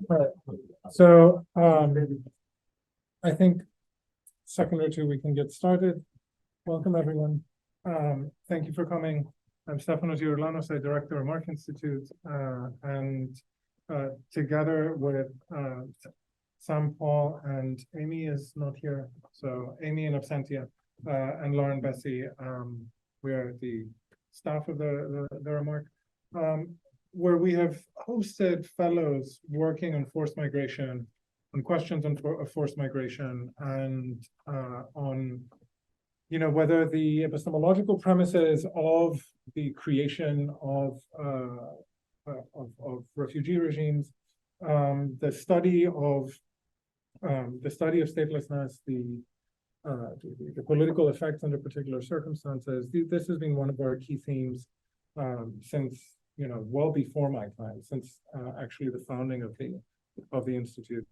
Right. So I think second or two we can get started. Welcome everyone. Thank you for coming. I'm Stefano Girolanos, I direct the Remark Institute, and together with Sam Paul and Amy is not here, so Amy in absentia, and Lauren Bessie, we are the staff of the Remark, where we have hosted fellows working on forced migration, on questions on forced migration, and on whether the epistemological premises of the creation of refugee regimes, the study of statelessness, the political effects under particular circumstances. This has been one of our key themes since well before my time, since actually the founding of the institute.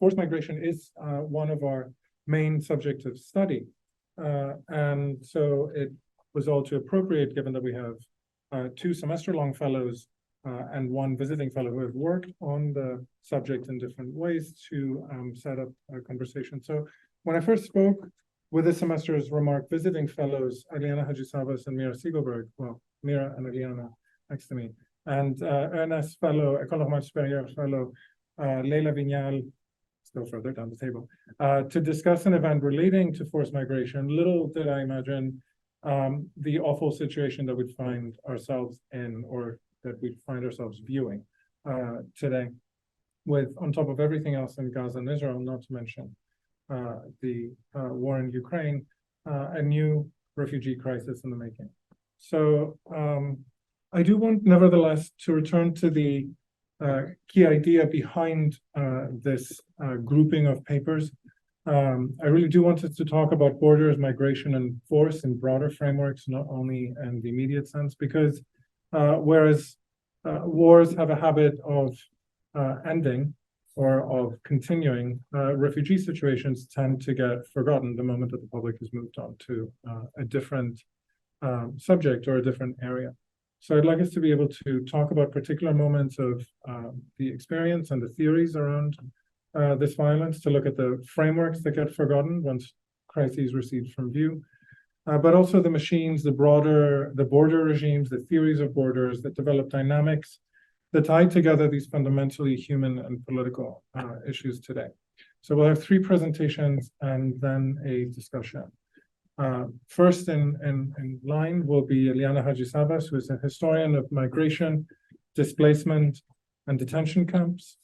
Forced migration is one of our main subjects of study. And so it was all too appropriate, given that we have two semester-long fellows and one visiting fellow who have worked on the subject in different ways to set up a conversation. So when I first spoke with the semester's Remark visiting fellows, Eliana Hadjisavvas and Mira Siegelberg, well, Mira and Eliana next to me, and Ernest fellow, École normale supérieure fellow, Leila Vignal, still further down the table, to discuss an event relating to forced migration. Little did I imagine the awful situation that we'd find ourselves in, or that we'd find ourselves viewing today, with, on top of everything else in Gaza and Israel, not to mention the war in Ukraine, a new refugee crisis in the making. So I do want, nevertheless, to return to the key idea behind this grouping of papers. I really do want to talk about borders, migration, and force in broader frameworks, not only in the immediate sense, because whereas wars have a habit of ending or of continuing, refugee situations tend to get forgotten the moment that the public has moved on to a different subject or a different area. So I'd like us to be able to talk about particular moments of the experience and the theories around this violence, to look at the frameworks that get forgotten once crises recede from view, but also the machines, the border regimes, the theories of borders that develop dynamics that tie together these fundamentally human and political issues today. So we'll have three presentations and then a discussion. First in line will be Eliana Hadjisavvas, who is a historian of migration, displacement, and detention camps,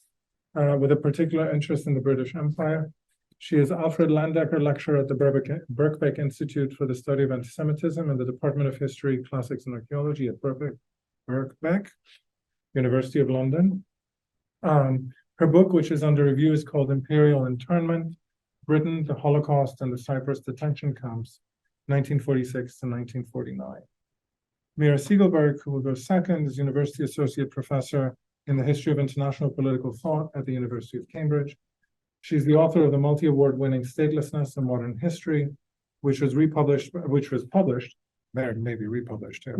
with a particular interest in the British Empire. She is Alfred Landecker Lecturer at the Birkbeck Institute for the Study of Antisemitism in the Department of History, Classics, and Archaeology at Birkbeck, University of London. Her book, which is under review, is called Imperial Internment: Britain, the Holocaust, and the Cyprus Detention Camps, 1946 to 1949. Mira Siegelberg, who will go second, is University Associate Professor in the History of International Political Thought at the University of Cambridge. She's the author of the multi-award-winning Statelessness and Modern History, which was published, there maybe republished too,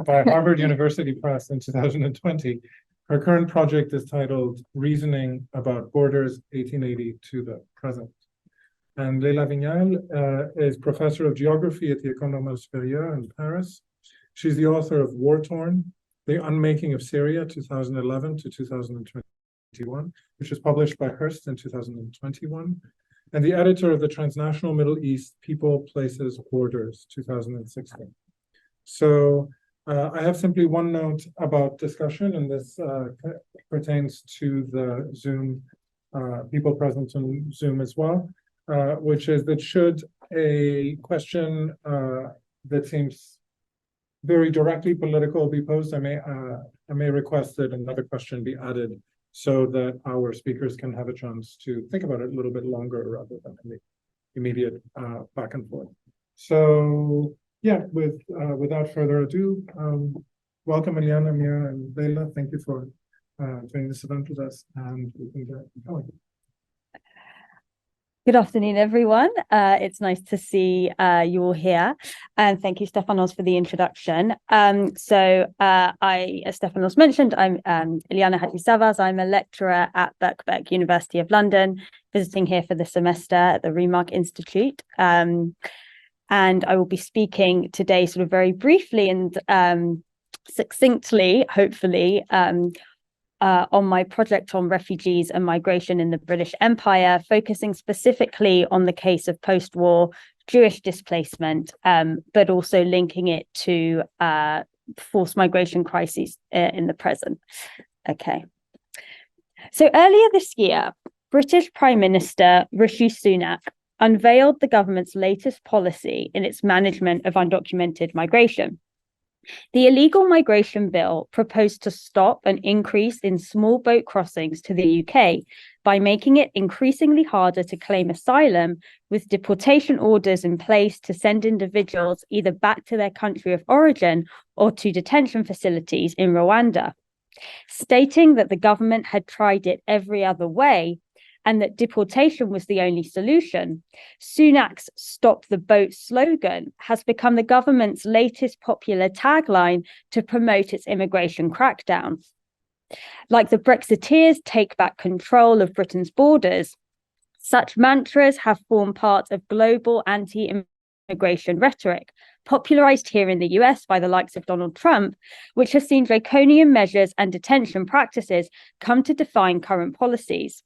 by Harvard University Press in 2020. Her current project is titled Reasoning About Borders, 1880 to the Present. And Leila Vignal is Professor of Geography at the École normale supérieure in Paris. She's the author of War Torn: The Unmaking of Syria, 2011 to 2021, which was published by Hearst in 2021, and the editor of the Transnational Middle East: People, Places, Borders, 2016. So I have simply one note about discussion, and this pertains to the Zoom, people present on Zoom as well, which is that should a question that seems very directly political be posed, I may request that another question be added so that our speakers can have a chance to think about it a little bit longer rather than in the immediate back and forth. So yeah, without further ado, welcome Eliana, Mira, and Leila. Thank you for doing this event with us, and we can get going. Good afternoon, everyone. It's nice to see you all here. And thank you, Stefanos, for the introduction. As Stefanos mentioned, I'm Eliana Hadjisavvas. I'm a lecturer at Birkbeck, University of London, visiting here for the semester at the Remark Institute. And I will be speaking today sort of very briefly and succinctly, hopefully, on my project on refugees and migration in the British Empire, focusing specifically on the case of post-war Jewish displacement, but also linking it to forced migration crises in the present. Okay. So earlier this year, British Prime Minister Rishi Sunak unveiled the government's latest policy in its management of undocumented migration. The illegal migration bill proposed to stop an increase in small boat crossings to the UK by making it increasingly harder to claim asylum, with deportation orders in place to send individuals either back to their country of origin or to detention facilities in Rwanda. Stating that the government had tried it every other way and that deportation was the only solution, Sunak's "Stop the Boat" slogan has become the government's latest popular tagline to promote its immigration crackdown. Like the Brexiteers take back control of Britain's borders, such mantras have formed part of global anti-immigration rhetoric, popularized here in the US by the likes of Donald Trump, which has seen draconian measures and detention practices come to define current policies.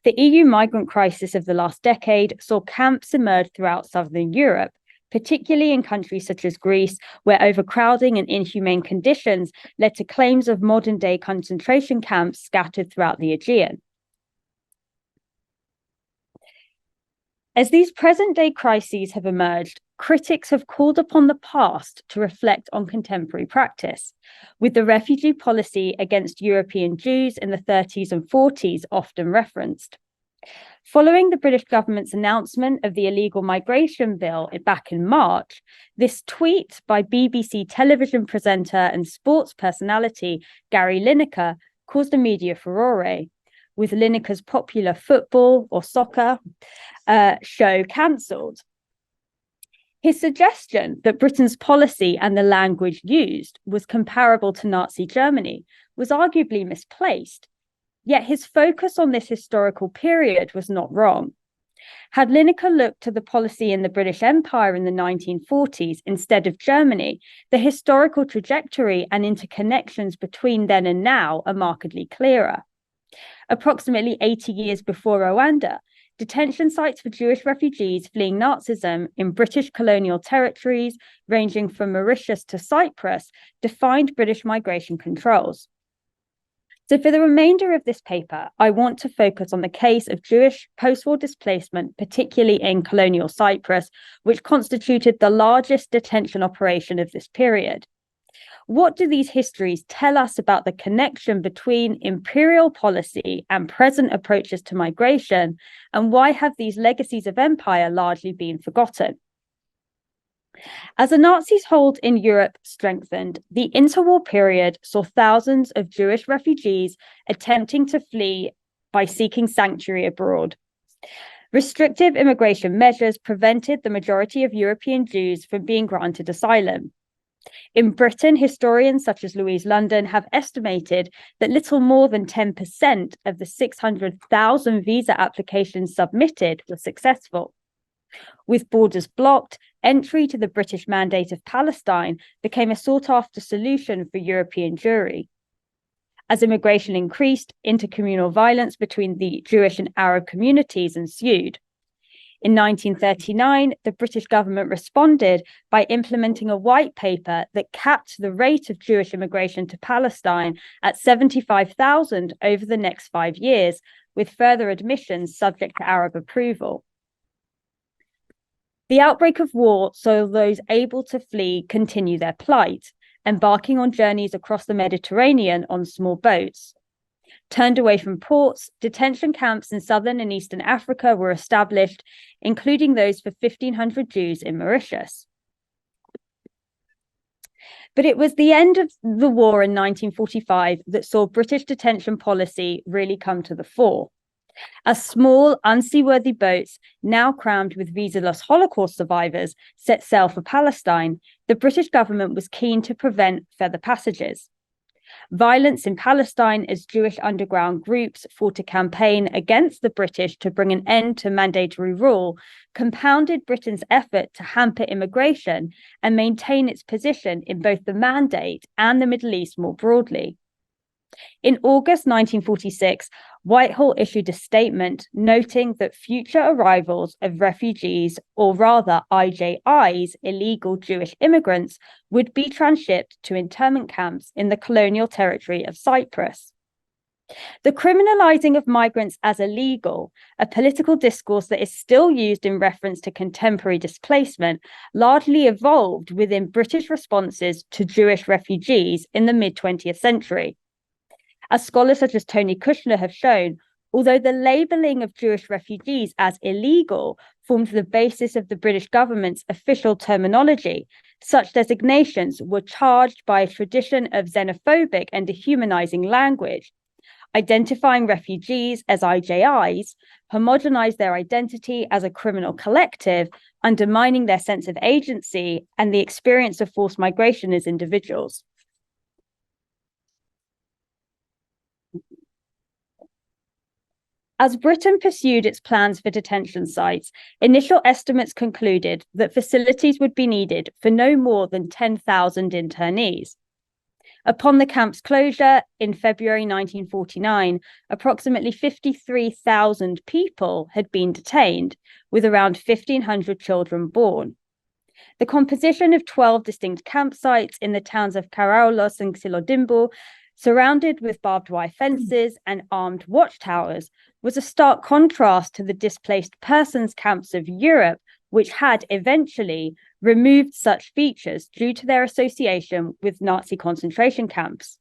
The EU migrant crisis of the last decade saw camps emerge throughout southern Europe, particularly in countries such as Greece, where overcrowding and inhumane conditions led to claims of modern-day concentration camps scattered throughout the Aegean. As these present-day crises have emerged, critics have called upon the past to reflect on contemporary practice, with the refugee policy against European Jews in the 30s and 40s often referenced. Following the British government's announcement of the illegal migration bill back in March, this tweet by BBC television presenter and sports personality Gary Lineker caused a media furore, with Lineker's popular football or soccer show cancelled. His suggestion that Britain's policy and the language used was comparable to Nazi Germany was arguably misplaced, yet his focus on this historical period was not wrong. Had Lineker looked to the policy in the British Empire in the 1940s instead of Germany, the historical trajectory and interconnections between then and now are markedly clearer. Approximately 80 years before Rwanda, detention sites for Jewish refugees fleeing Nazism in British colonial territories, ranging from Mauritius to Cyprus, defined British migration controls. So for the remainder of this paper, I want to focus on the case of Jewish post-war displacement, particularly in colonial Cyprus, which constituted the largest detention operation of this period. What do these histories tell us about the connection between imperial policy and present approaches to migration, and why have these legacies of empire largely been forgotten? As the Nazis' hold in Europe strengthened, the interwar period saw thousands of Jewish refugees attempting to flee by seeking sanctuary abroad. Restrictive immigration measures prevented the majority of European Jews from being granted asylum. In Britain, historians such as Louise London have estimated that little more than 10% of the 600,000 visa applications submitted were successful. With borders blocked, entry to the British Mandate of Palestine became a sought-after solution for European Jewry. As immigration increased, intercommunal violence between the Jewish and Arab communities ensued. In 1939, the British government responded by implementing a white paper that capped the rate of Jewish immigration to Palestine at 75,000 over the next 5 years, with further admissions subject to Arab approval. The outbreak of war saw those able to flee continue their plight, embarking on journeys across the Mediterranean on small boats. Turned away from ports, detention camps in southern and eastern Africa were established, including those for 1,500 Jews in Mauritius. But it was the end of the war in 1945 that saw British detention policy really come to the fore. As small, unseaworthy boats, now crammed with visa-loss Holocaust survivors, set sail for Palestine, the British government was keen to prevent further passages. Violence in Palestine as Jewish underground groups fought a campaign against the British to bring an end to mandatory rule, compounded Britain's effort to hamper immigration and maintain its position in both the Mandate and the Middle East more broadly. In August 1946, Whitehall issued a statement noting that future arrivals of refugees, or rather IJIs, illegal Jewish immigrants, would be transshipped to internment camps in the colonial territory of Cyprus. The criminalizing of migrants as illegal, a political discourse that is still used in reference to contemporary displacement, largely evolved within British responses to Jewish refugees in the mid-20th century. As scholars such as Tony Kushner have shown, although the labelling of Jewish refugees as illegal formed the basis of the British government's official terminology, such designations were charged by a tradition of xenophobic and dehumanizing language. Identifying refugees as IJIs homogenized their identity as a criminal collective, undermining their sense of agency and the experience of forced migration as individuals. As Britain pursued its plans for detention sites, initial estimates concluded that facilities would be needed for no more than 10,000 internees. Upon the camp's closure in February 1949, approximately 53,000 people had been detained, with around 1,500 children born. The composition of 12 distinct campsites in the towns of Karaulos and Xilodimbu, surrounded with barbed wire fences and armed watchtowers, was a stark contrast to the displaced persons camps of Europe, which had eventually removed such features due to their association with Nazi concentration camps.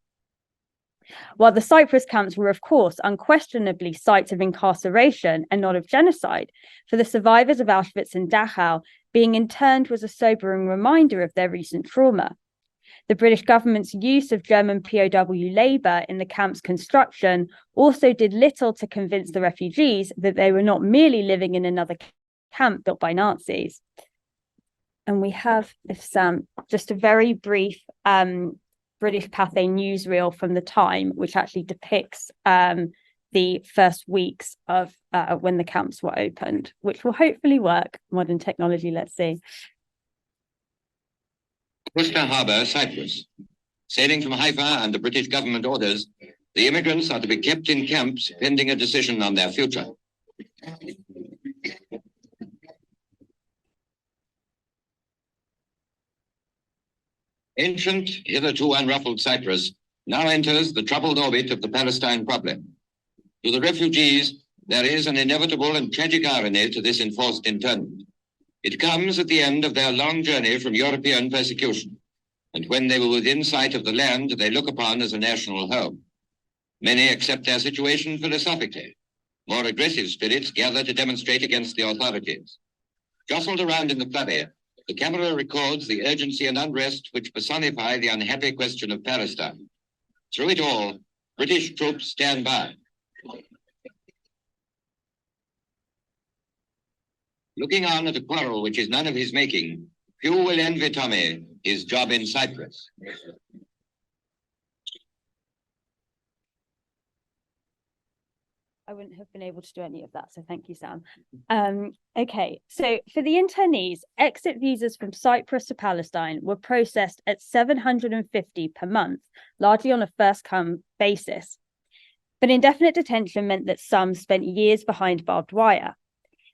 While the Cyprus camps were, of course, unquestionably sites of incarceration and not of genocide, for the survivors of Auschwitz and Dachau, being interned was a sobering reminder of their recent trauma. The British government's use of German POW labour in the camp's construction also did little to convince the refugees that they were not merely living in another camp built by Nazis. And we have, if Sam, just a very brief British Pathé newsreel from the time, which actually depicts the first weeks of when the camps were opened, which will hopefully work. Modern technology, let's see. Worcester Harbour, Cyprus. Sailing from Haifa under British government orders, the immigrants are to be kept in camps pending a decision on their future. Ancient, hitherto unruffled Cyprus now enters the troubled orbit of the Palestine problem. To the refugees, there is an inevitable and tragic irony to this enforced internment. It comes at the end of their long journey from European persecution, and when they were within sight of the land they look upon as a national home. Many accept their situation philosophically. More aggressive spirits gather to demonstrate against the authorities. Jostled around in the flurry, the camera records the urgency and unrest which personify the unhappy question of Palestine. Through it all, British troops stand by. Looking on at a quarrel which is none of his making, few will envy Tommy his job in Cyprus. I wouldn't have been able to do any of that, so thank you, Sam. Okay, so for the internees, exit visas from Cyprus to Palestine were processed at 750 per month, largely on a first-come basis. But indefinite detention meant that some spent years behind barbed wire.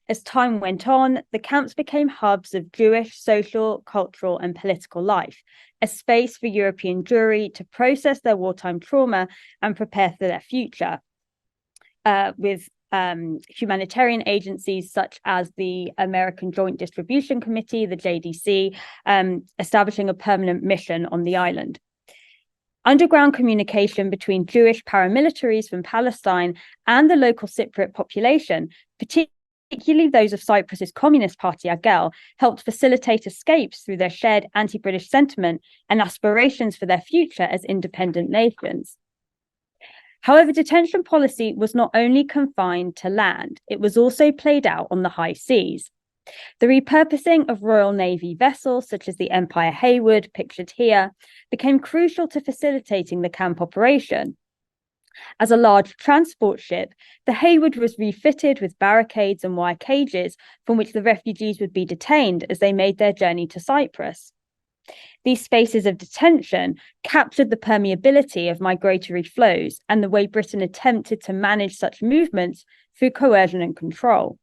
As time went on, the camps became hubs of Jewish social, cultural, and political life, a space for European Jewry to process their wartime trauma and prepare for their future, with humanitarian agencies such as the American Joint Distribution Committee, the JDC, establishing a permanent mission on the island. Underground communication between Jewish paramilitaries from Palestine and the local Cypriot population, particularly those of Cyprus's Communist Party, École, helped facilitate escapes through their shared anti-British sentiment and aspirations for their future as independent nations. However, detention policy was not only confined to land, it was also played out on the high seas. The repurposing of Royal Navy vessels, such as the Empire Hayward, pictured here, became crucial to facilitating the camp operation. As a large transport ship, the Hayward was refitted with barricades and wire cages from which the refugees would be detained as they made their journey to Cyprus. These spaces of detention captured the permeability of migratory flows and the way Britain attempted to manage such movements through coercion and control.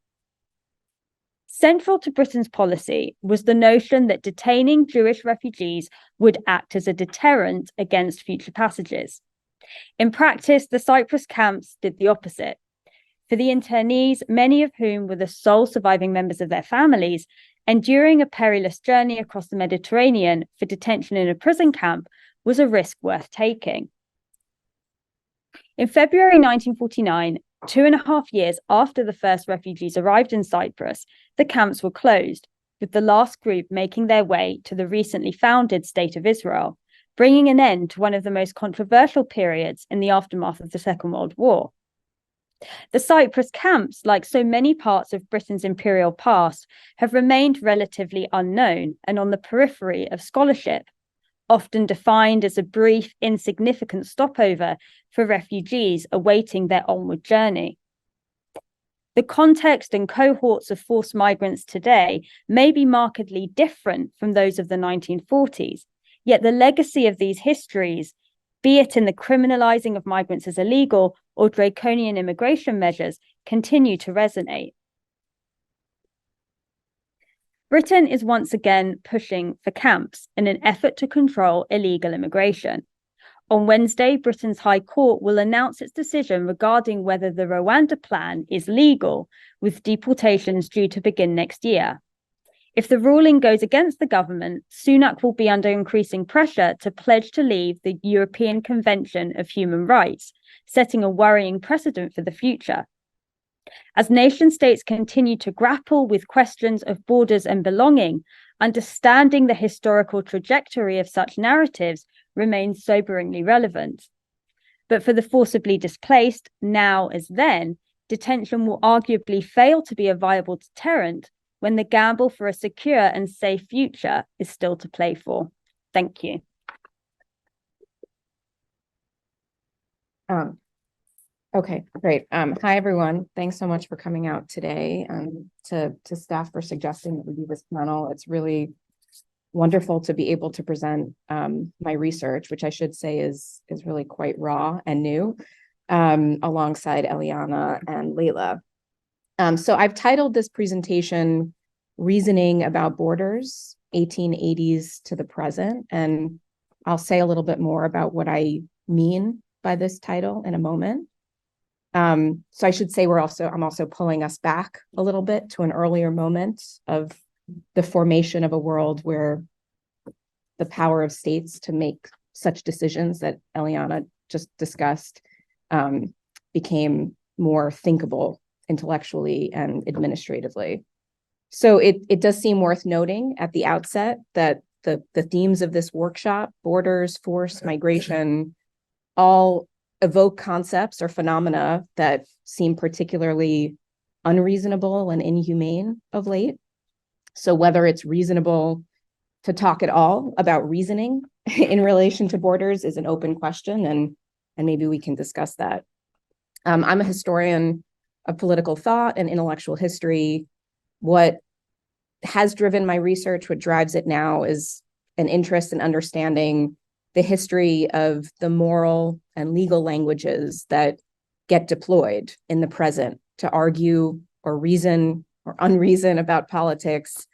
Central to Britain's policy was the notion that detaining Jewish refugees would act as a deterrent against future passages. In practice, the Cyprus camps did the opposite. For the internees, many of whom were the sole surviving members of their families, enduring a perilous journey across the Mediterranean for detention in a prison camp was a risk worth taking. In February 1949, 2.5 years after the first refugees arrived in Cyprus, the camps were closed, with the last group making their way to the recently founded State of Israel, bringing an end to one of the most controversial periods in the aftermath of the Second World War. The Cyprus camps, like so many parts of Britain's imperial past, have remained relatively unknown and on the periphery of scholarship, often defined as a brief, insignificant stopover for refugees awaiting their onward journey. The context and cohorts of forced migrants today may be markedly different from those of the 1940s, yet the legacy of these histories, be it in the criminalizing of migrants as illegal or draconian immigration measures, continue to resonate. Britain is once again pushing for camps in an effort to control illegal immigration. On Wednesday, Britain's High Court will announce its decision regarding whether the Rwanda plan is legal, with deportations due to begin next year. If the ruling goes against the government, Sunak will be under increasing pressure to pledge to leave the European Convention of Human Rights, setting a worrying precedent for the future. As nation states continue to grapple with questions of borders and belonging, understanding the historical trajectory of such narratives remains soberingly relevant. But for the forcibly displaced, now as then, detention will arguably fail to be a viable deterrent when the gamble for a secure and safe future is still to play for. Thank you. Okay, great. Hi, everyone. Thanks so much for coming out today, and to staff for suggesting that we do this panel. It's really wonderful to be able to present my research, which I should say is really quite raw and new, alongside Eliana and Leila. So I've titled this presentation Reasoning About Borders, 1880s to the Present, and I'll say a little bit more about what I mean by this title in a moment. So I should say I'm also pulling us back a little bit to an earlier moment of the formation of a world where the power of states to make such decisions that Eliana just discussed became more thinkable intellectually and administratively. So it does seem worth noting at the outset that the themes of this workshop, borders, force, migration, all evoke concepts or phenomena that seem particularly unreasonable and inhumane of late. So whether it's reasonable to talk at all about reasoning in relation to borders is an open question, and maybe we can discuss that. I'm a historian of political thought and intellectual history. What has driven my research, what drives it now, is an interest in understanding the history of the moral and legal languages that get deployed in the present to argue or reason or unreason about politics,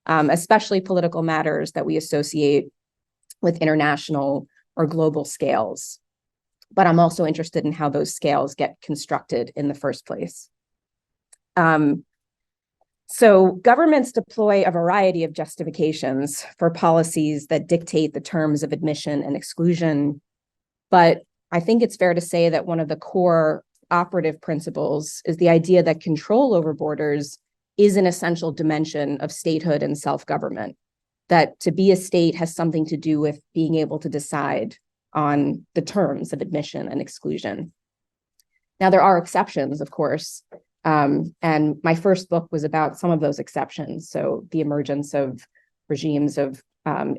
especially political matters that we associate with international or global scales. But I'm also interested in how those scales get constructed in the first place. So governments deploy a variety of justifications for policies that dictate the terms of admission and exclusion. But I think it's fair to say that one of the core operative principles is the idea that control over borders is an essential dimension of statehood and self-government, that to be a state has something to do with being able to decide on the terms of admission and exclusion. Now, there are exceptions, of course, and my first book was about some of those exceptions. So the emergence of regimes of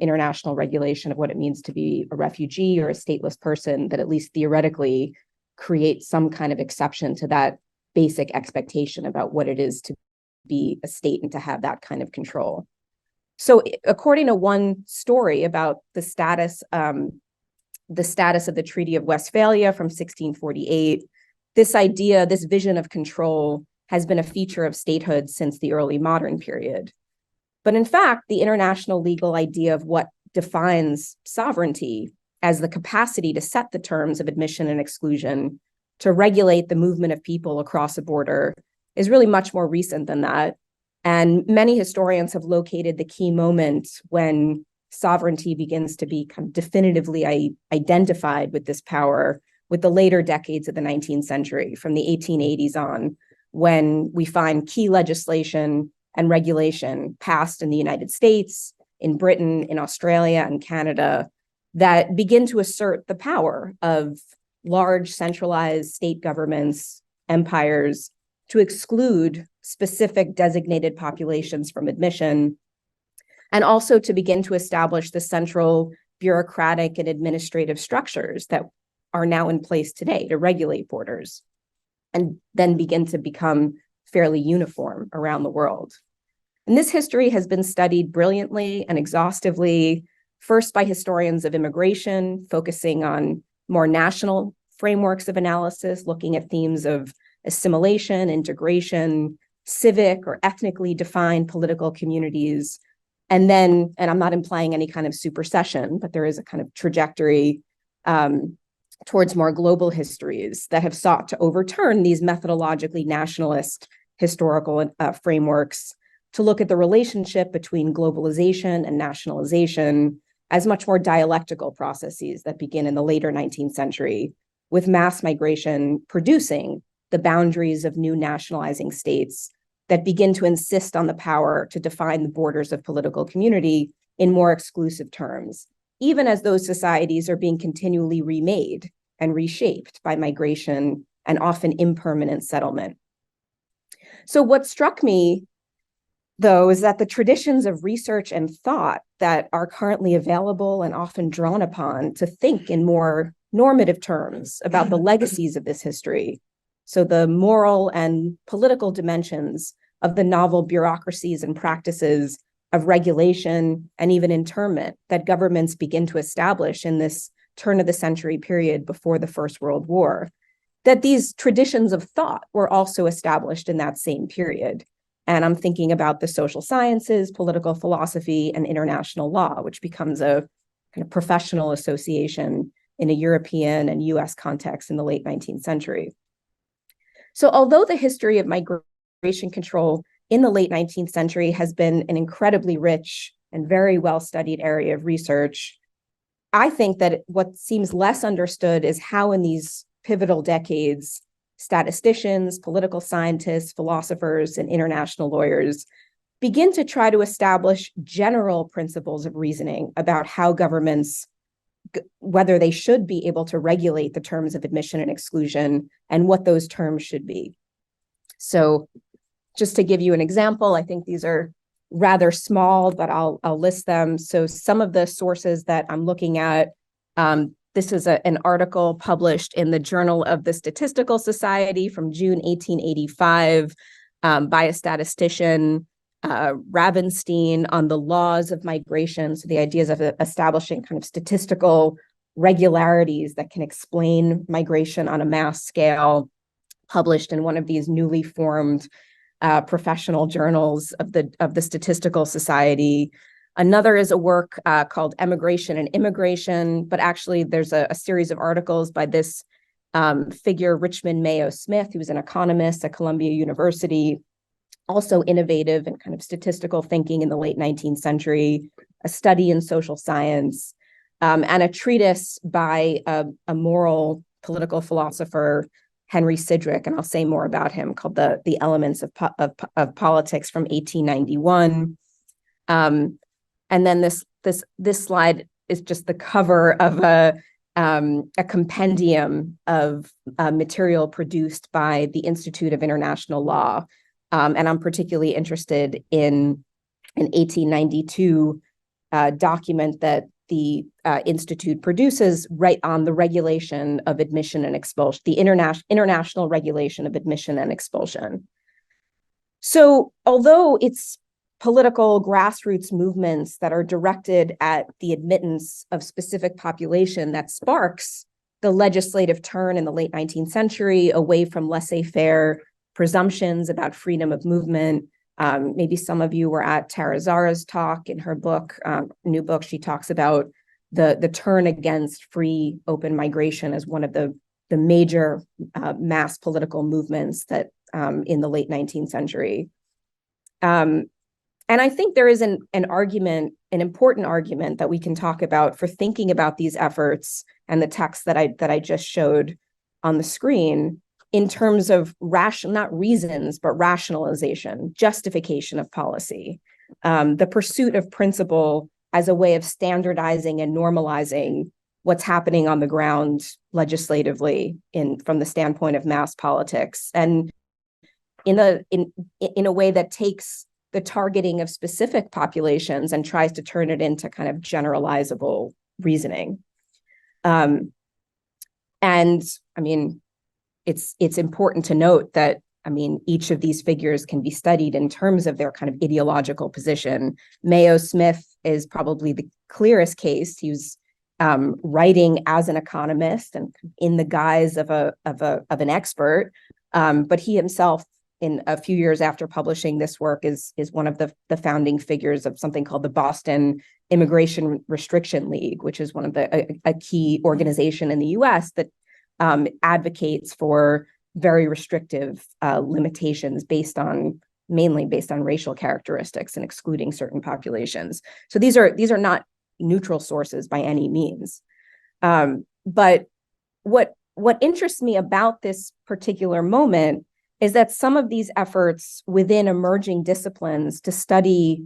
international regulation of what it means to be a refugee or a stateless person that at least theoretically create some kind of exception to that basic expectation about what it is to be a state and to have that kind of control. So according to one story about the status of the Treaty of Westphalia from 1648, this idea, this vision of control has been a feature of statehood since the early modern period. But in fact, the international legal idea of what defines sovereignty as the capacity to set the terms of admission and exclusion, to regulate the movement of people across a border, is really much more recent than that. And many historians have located the key moment when sovereignty begins to be kind of definitively identified with this power with the later decades of the 19th century, from the 1880s on, when we find key legislation and regulation passed in the United States, in Britain, in Australia, and Canada that begin to assert the power of large centralized state governments, empires, to exclude specific designated populations from admission, and also to begin to establish the central bureaucratic and administrative structures that are now in place today to regulate borders, and then begin to become fairly uniform around the world. And this history has been studied brilliantly and exhaustively, first by historians of immigration, focusing on more national frameworks of analysis, looking at themes of assimilation, integration, civic or ethnically defined political communities. And then, and I'm not implying any kind of supersession, but there is a kind of trajectory towards more global histories that have sought to overturn these methodologically nationalist historical frameworks, to look at the relationship between globalization and nationalization as much more dialectical processes that begin in the later 19th century, with mass migration producing the boundaries of new nationalizing states that begin to insist on the power to define the borders of political community in more exclusive terms, even as those societies are being continually remade and reshaped by migration and often impermanent settlement. So what struck me, though, is that the traditions of research and thought that are currently available and often drawn upon to think in more normative terms about the legacies of this history, so the moral and political dimensions of the novel bureaucracies and practices of regulation and even internment that governments begin to establish in this turn of the century period before the First World War, that these traditions of thought were also established in that same period. And I'm thinking about the social sciences, political philosophy, and international law, which becomes a kind of professional association in a European and US context in the late 19th century. So although the history of migration control in the late 19th century has been an incredibly rich and very well-studied area of research, I think that what seems less understood is how in these pivotal decades, statisticians, political scientists, philosophers, and international lawyers begin to try to establish general principles of reasoning about how governments, whether they should be able to regulate the terms of admission and exclusion and what those terms should be. So just to give you an example, I think these are rather small, but I'll list them. So some of the sources that I'm looking at, this is an article published in the Journal of the Statistical Society from June 1885 by a statistician, Ravenstein, on the laws of migration. So the ideas of establishing kind of statistical regularities that can explain migration on a mass scale, published in one of these newly formed professional journals of the Statistical Society. Another is a work called Emigration and Immigration, but actually there's a series of articles by this figure, Richmond Mayo Smith, who was an economist at Columbia University, also innovative in kind of statistical thinking in the late 19th century, a study in social science, and a treatise by a moral political philosopher, Henry Sidgwick, and I'll say more about him, called The Elements of Politics from 1891. And then this slide is just the cover of a compendium of material produced by the Institute of International Law. And I'm particularly interested in an 1892 document that the Institute produces right on the regulation of admission and expulsion, the international regulation of admission and expulsion. So although it's political grassroots movements that are directed at the admittance of specific population that sparks the legislative turn in the late 19th century away from laissez-faire presumptions about freedom of movement. Maybe some of you were at Tara Zara's talk in her book, new book. She talks about the turn against free open migration as one of the major mass political movements that in the late 19th century. And I think there is an argument, an important argument that we can talk about for thinking about these efforts and the text that I just showed on the screen in terms of not reasons, but rationalization, justification of policy, the pursuit of principle as a way of standardizing and normalizing what's happening on the ground legislatively from the standpoint of mass politics, and in a way that takes the targeting of specific populations and tries to turn it into kind of generalizable reasoning. And I mean, it's important to note that, I mean, each of these figures can be studied in terms of their kind of ideological position. Mayo Smith is probably the clearest case. He was writing as an economist and in the guise of an expert, but he himself, in a few years after publishing this work, is one of the founding figures of something called the Boston Immigration Restriction League, which is one of a key organization in the U.S. that advocates for very restrictive limitations mainly based on racial characteristics and excluding certain populations. So these are not neutral sources by any means. But what interests me about this particular moment is that some of these efforts within emerging disciplines to study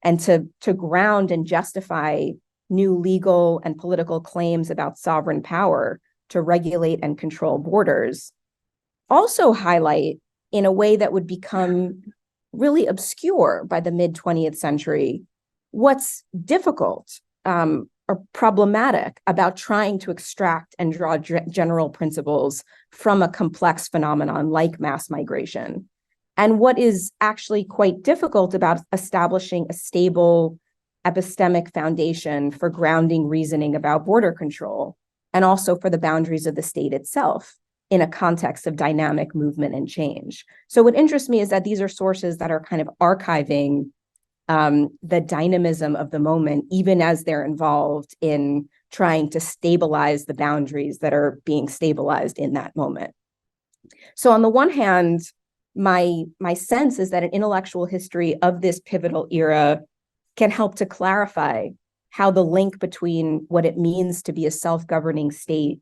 and to ground and justify new legal and political claims about sovereign power to regulate and control borders also highlight, in a way that would become really obscure by the mid-20th century, what's difficult or problematic about trying to extract and draw general principles from a complex phenomenon like mass migration, and what is actually quite difficult about establishing a stable epistemic foundation for grounding reasoning about border control, and also for the boundaries of the state itself in a context of dynamic movement and change. So what interests me is that these are sources that are kind of archiving the dynamism of the moment, even as they're involved in trying to stabilize the boundaries that are being stabilized in that moment. So on the one hand, my sense is that an intellectual history of this pivotal era can help to clarify how the link between what it means to be a self-governing state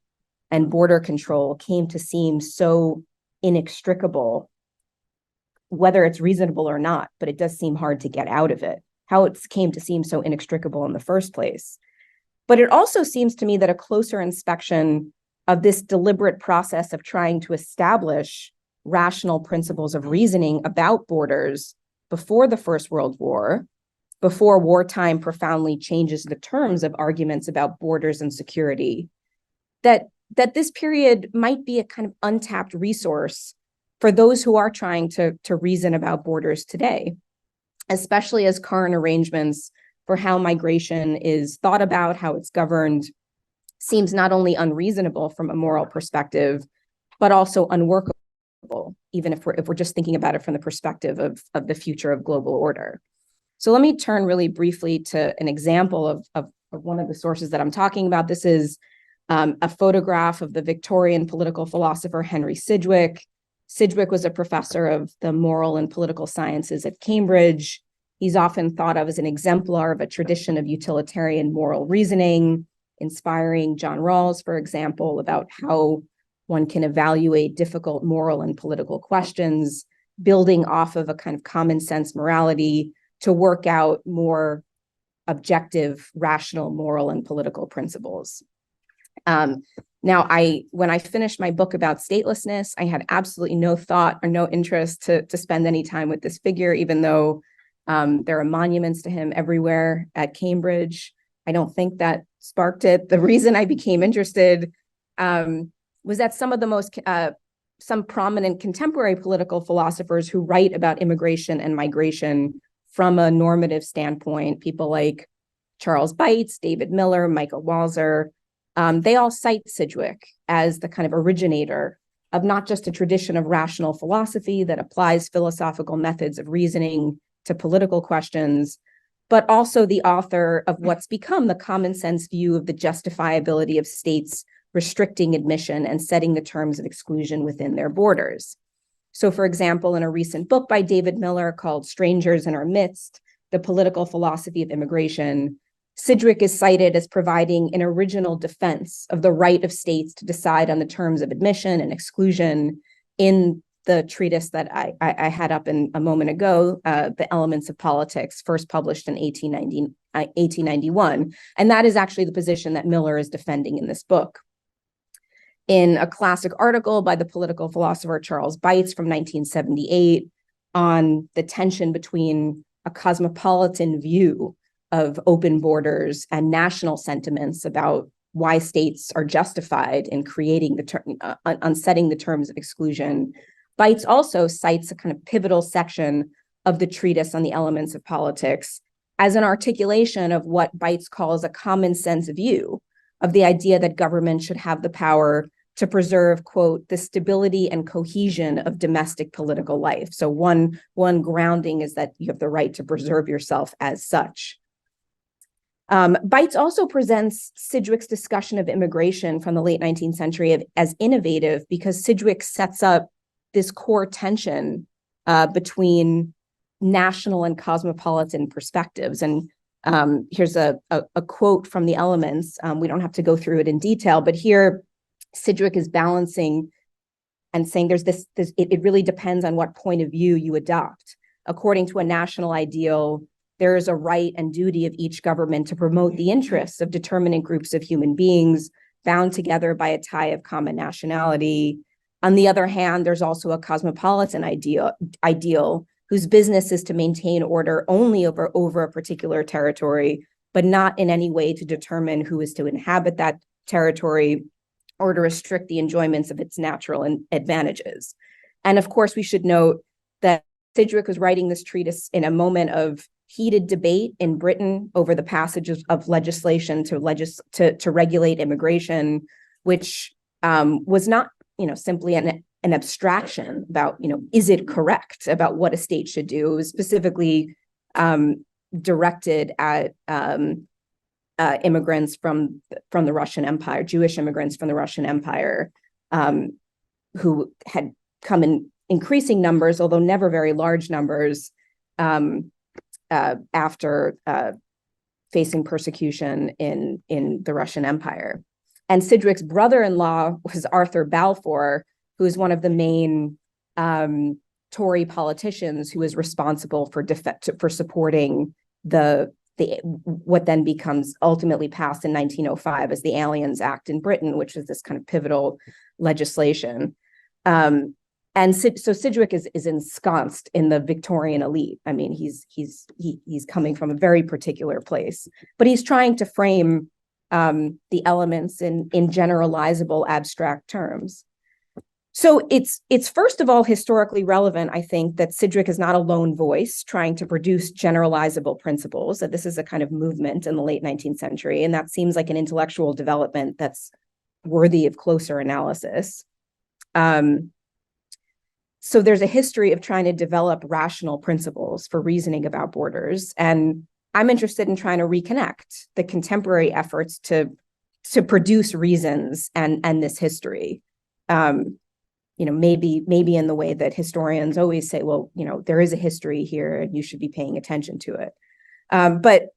and border control came to seem so inextricable, whether it's reasonable or not, but it does seem hard to get out of it, how it came to seem so inextricable in the first place. But it also seems to me that a closer inspection of this deliberate process of trying to establish rational principles of reasoning about borders before the First World War, before wartime profoundly changes the terms of arguments about borders and security, that this period might be a kind of untapped resource for those who are trying to reason about borders today, especially as current arrangements for how migration is thought about, how it's governed, seems not only unreasonable from a moral perspective, but also unworkable, even if we're just thinking about it from the perspective of the future of global order. So let me turn really briefly to an example of one of the sources that I'm talking about. This is a photograph of the Victorian political philosopher Henry Sidgwick. Sidgwick was a professor of the moral and political sciences at Cambridge. He's often thought of as an exemplar of a tradition of utilitarian moral reasoning, inspiring John Rawls, for example, about how one can evaluate difficult moral and political questions, building off of a kind of common sense morality to work out more objective, rational moral and political principles. Now, when I finished my book about statelessness, I had absolutely no thought or no interest to spend any time with this figure, even though there are monuments to him everywhere at Cambridge. I don't think that sparked it. The reason I became interested was that some prominent contemporary political philosophers who write about immigration and migration from a normative standpoint, people like Charles Bates, David Miller, Michael Walzer, they all cite Sidgwick as the kind of originator of not just a tradition of rational philosophy that applies philosophical methods of reasoning to political questions, but also the author of what's become the common sense view of the justifiability of states restricting admission and setting the terms of exclusion within their borders. So, for example, in a recent book by David Miller called Strangers in Our Midst, The Political Philosophy of Immigration, Sidgwick is cited as providing an original defense of the right of states to decide on the terms of admission and exclusion in the treatise that I had up in a moment ago, The Elements of Politics, first published in 1891. And that is actually the position that Miller is defending in this book. In a classic article by the political philosopher Charles Bates from 1978 on the tension between a cosmopolitan view of open borders and national sentiments about why states are justified in creating on setting the terms of exclusion, Bates also cites a kind of pivotal section of the treatise on the elements of politics as an articulation of what Bates calls a common sense view of the idea that government should have the power to preserve, quote, the stability and cohesion of domestic political life. So one grounding is that you have the right to preserve yourself as such. Bates also presents Sidgwick's discussion of immigration from the late 19th century as innovative because Sidgwick sets up this core tension between national and cosmopolitan perspectives. And here's a quote from the Elements. We don't have to go through it in detail, but here Sidgwick is balancing and saying it really depends on what point of view you adopt. According to a national ideal, there is a right and duty of each government to promote the interests of determinate groups of human beings bound together by a tie of common nationality. On the other hand, there's also a cosmopolitan ideal whose business is to maintain order only over a particular territory, but not in any way to determine who is to inhabit that territory or to restrict the enjoyments of its natural advantages. And of course, we should note that Sidgwick was writing this treatise in a moment of heated debate in Britain over the passage of legislation to regulate immigration, which was not, simply an abstraction about, is it correct about what a state should do. It was specifically directed at immigrants from the Russian Empire, Jewish immigrants from the Russian Empire, who had come in increasing numbers, although never very large numbers, after facing persecution in the Russian Empire. And Sidgwick's brother-in-law was Arthur Balfour, who is one of the main Tory politicians who is responsible for supporting what then becomes ultimately passed in 1905 as the Aliens Act in Britain, which is this kind of pivotal legislation. So Sidgwick is ensconced in the Victorian elite. I mean, he's coming from a very particular place, but he's trying to frame the elements in generalizable abstract terms. So it's first of all historically relevant, I think, that Sidgwick is not a lone voice trying to produce generalizable principles, that this is a kind of movement in the late 19th century, and that seems like an intellectual development that's worthy of closer analysis. So there's a history of trying to develop rational principles for reasoning about borders, and I'm interested in trying to reconnect the contemporary efforts to produce reasons and this history. Maybe in the way that historians always say, well, there is a history here and you should be paying attention to it. But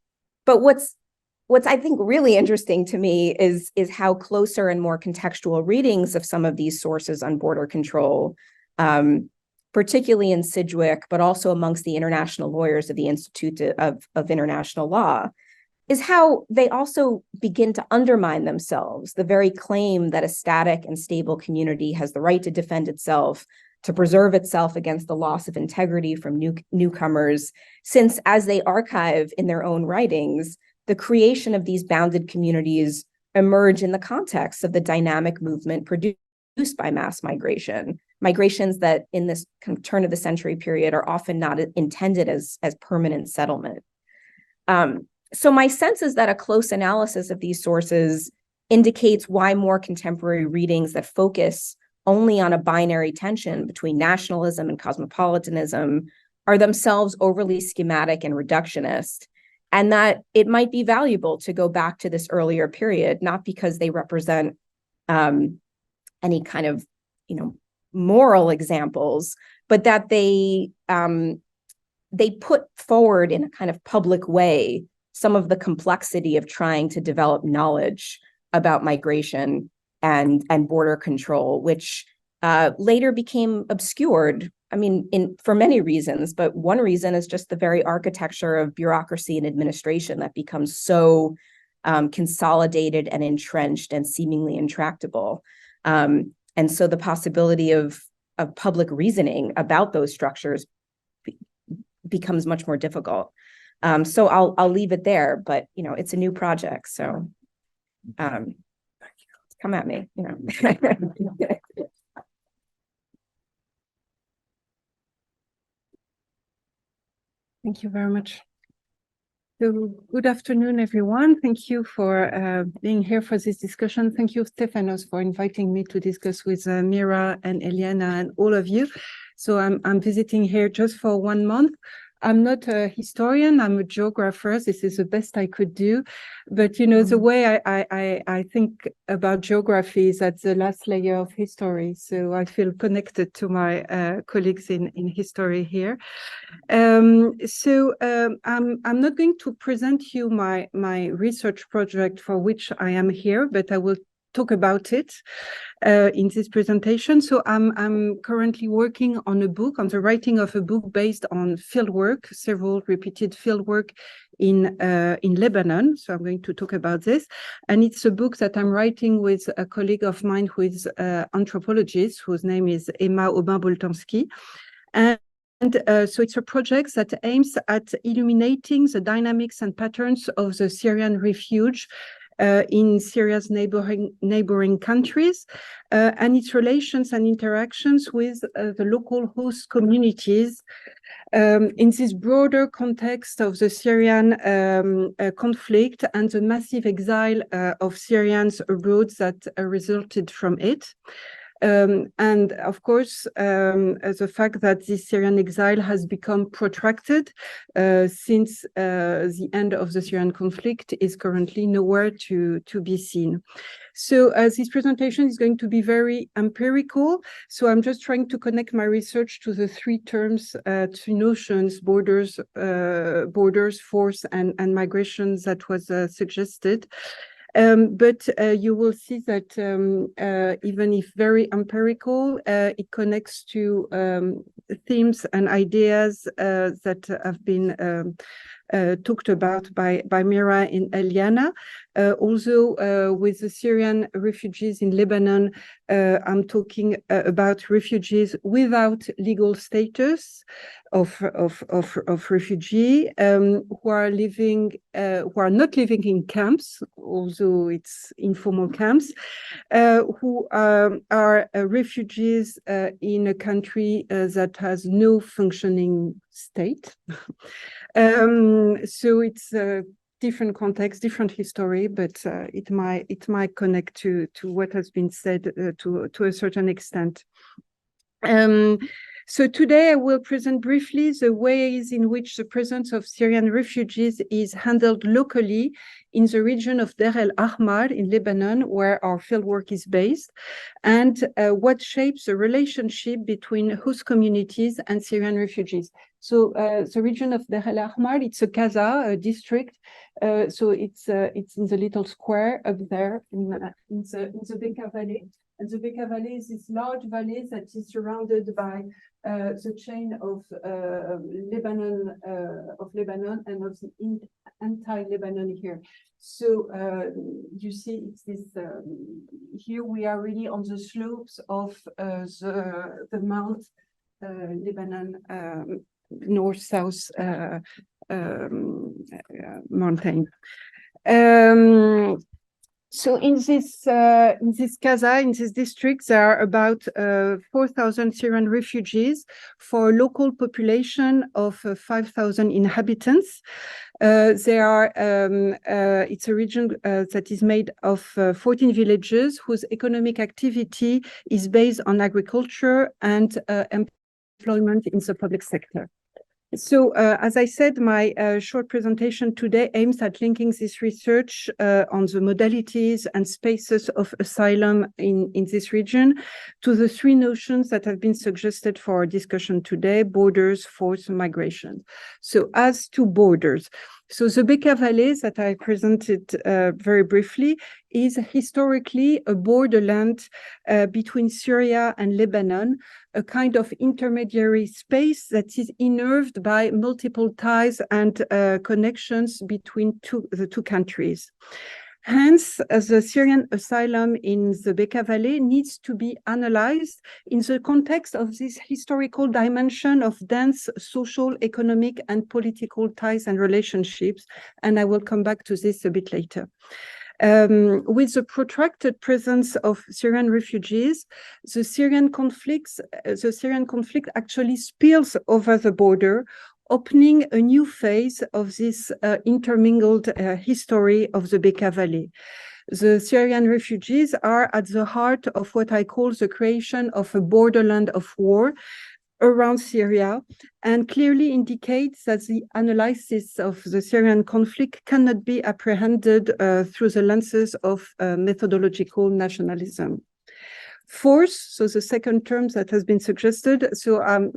what's I think really interesting to me is how closer and more contextual readings of some of these sources on border control, particularly in Sidgwick, but also amongst the international lawyers of the Institute of International Law, is how they also begin to undermine themselves, the very claim that a static and stable community has the right to defend itself, to preserve itself against the loss of integrity from newcomers, since as they archive in their own writings, the creation of these bounded communities emerge in the context of the dynamic movement produced by mass migration, migrations that in this turn of the century period are often not intended as permanent settlement. So my sense is that a close analysis of these sources indicates why more contemporary readings that focus only on a binary tension between nationalism and cosmopolitanism are themselves overly schematic and reductionist, and that it might be valuable to go back to this earlier period, not because they represent any kind of, moral examples, but that they put forward in a kind of public way some of the complexity of trying to develop knowledge about migration and border control, which later became obscured. I mean, for many reasons, but one reason is just the very architecture of bureaucracy and administration that becomes so consolidated and entrenched and seemingly intractable. And so the possibility of public reasoning about those structures becomes much more difficult. So I'll leave it there, but it's a new project, so come at me, Thank you very much. So good afternoon, everyone. Thank you for being here for this discussion. Thank you, Stefanos, for inviting me to discuss with Mira and Eliana and all of you. So I'm visiting here just for 1 month. I'm not a historian, I'm a geographer. This is the best I could do. But, the way I think about geography is at the last layer of history. So I feel connected to my colleagues in history here. I'm not going to present you my research project for which I am here, but I will talk about it in this presentation. So I'm currently working on the writing of a book based on fieldwork, several repeated fieldwork in Lebanon. So I'm going to talk about this. And it's a book that I'm writing with a colleague of mine who is an anthropologist, whose name is Emma Aubin-Boltanski. And so it's a project that aims at illuminating the dynamics and patterns of the Syrian refuge in Syria's neighboring countries, and its relations and interactions with the local host communities in this broader context of the Syrian conflict and the massive exile of Syrians abroad that resulted from it. And of course, the fact that this Syrian exile has become protracted since the end of the Syrian conflict is currently nowhere to be seen. So this presentation is going to be very empirical. So I'm just trying to connect my research to the three terms, two notions, borders, force, and migrations that was suggested. But you will see that even if very empirical, it connects to themes and ideas that have been talked about by Mira and Eliana. Also, with the Syrian refugees in Lebanon, I'm talking about refugees without legal status of refugee, who are not living in camps, although it's informal camps, who are refugees in a country that has no functioning state. So it's a different context, different history, but it might connect to what has been said to a certain extent. So today I will present briefly the ways in which the presence of Syrian refugees is handled locally in the region of Deir el-Ahmar in Lebanon, where our fieldwork is based, and what shapes the relationship between host communities and Syrian refugees. So the region of Deir el-Ahmar, it's a Gaza district. So it's in the little square up there in the Bekaa Valley. And the Bekaa Valley is this large valley that is surrounded by the chain of Lebanon and of the anti-Lebanon here. So you see, it's this. Here we are really on the slopes of the Mount Lebanon north-south mountain. So in this Gaza, in this district, there are about 4,000 Syrian refugees for a local population of 5,000 inhabitants. It's a region that is made of 14 villages whose economic activity is based on agriculture and employment in the public sector. So, as I said, my short presentation today aims at linking this research on the modalities and spaces of asylum in this region to the three notions that have been suggested for our discussion today: borders, force, and migration. So, as to borders, so the Bekaa Valley that I presented very briefly is historically a borderland between Syria and Lebanon, a kind of intermediary space that is innerved by multiple ties and connections between the two countries. Hence, the Syrian asylum in the Bekaa Valley needs to be analyzed in the context of this historical dimension of dense social, economic, and political ties and relationships. And I will come back to this a bit later. With the protracted presence of Syrian refugees, the Syrian conflict actually spills over the border, opening a new phase of this intermingled history of the Bekaa Valley. The Syrian refugees are at the heart of what I call the creation of a borderland of war around Syria, and clearly indicates that the analysis of the Syrian conflict cannot be apprehended through the lenses of methodological nationalism. Force, so the second term that has been suggested. So I'm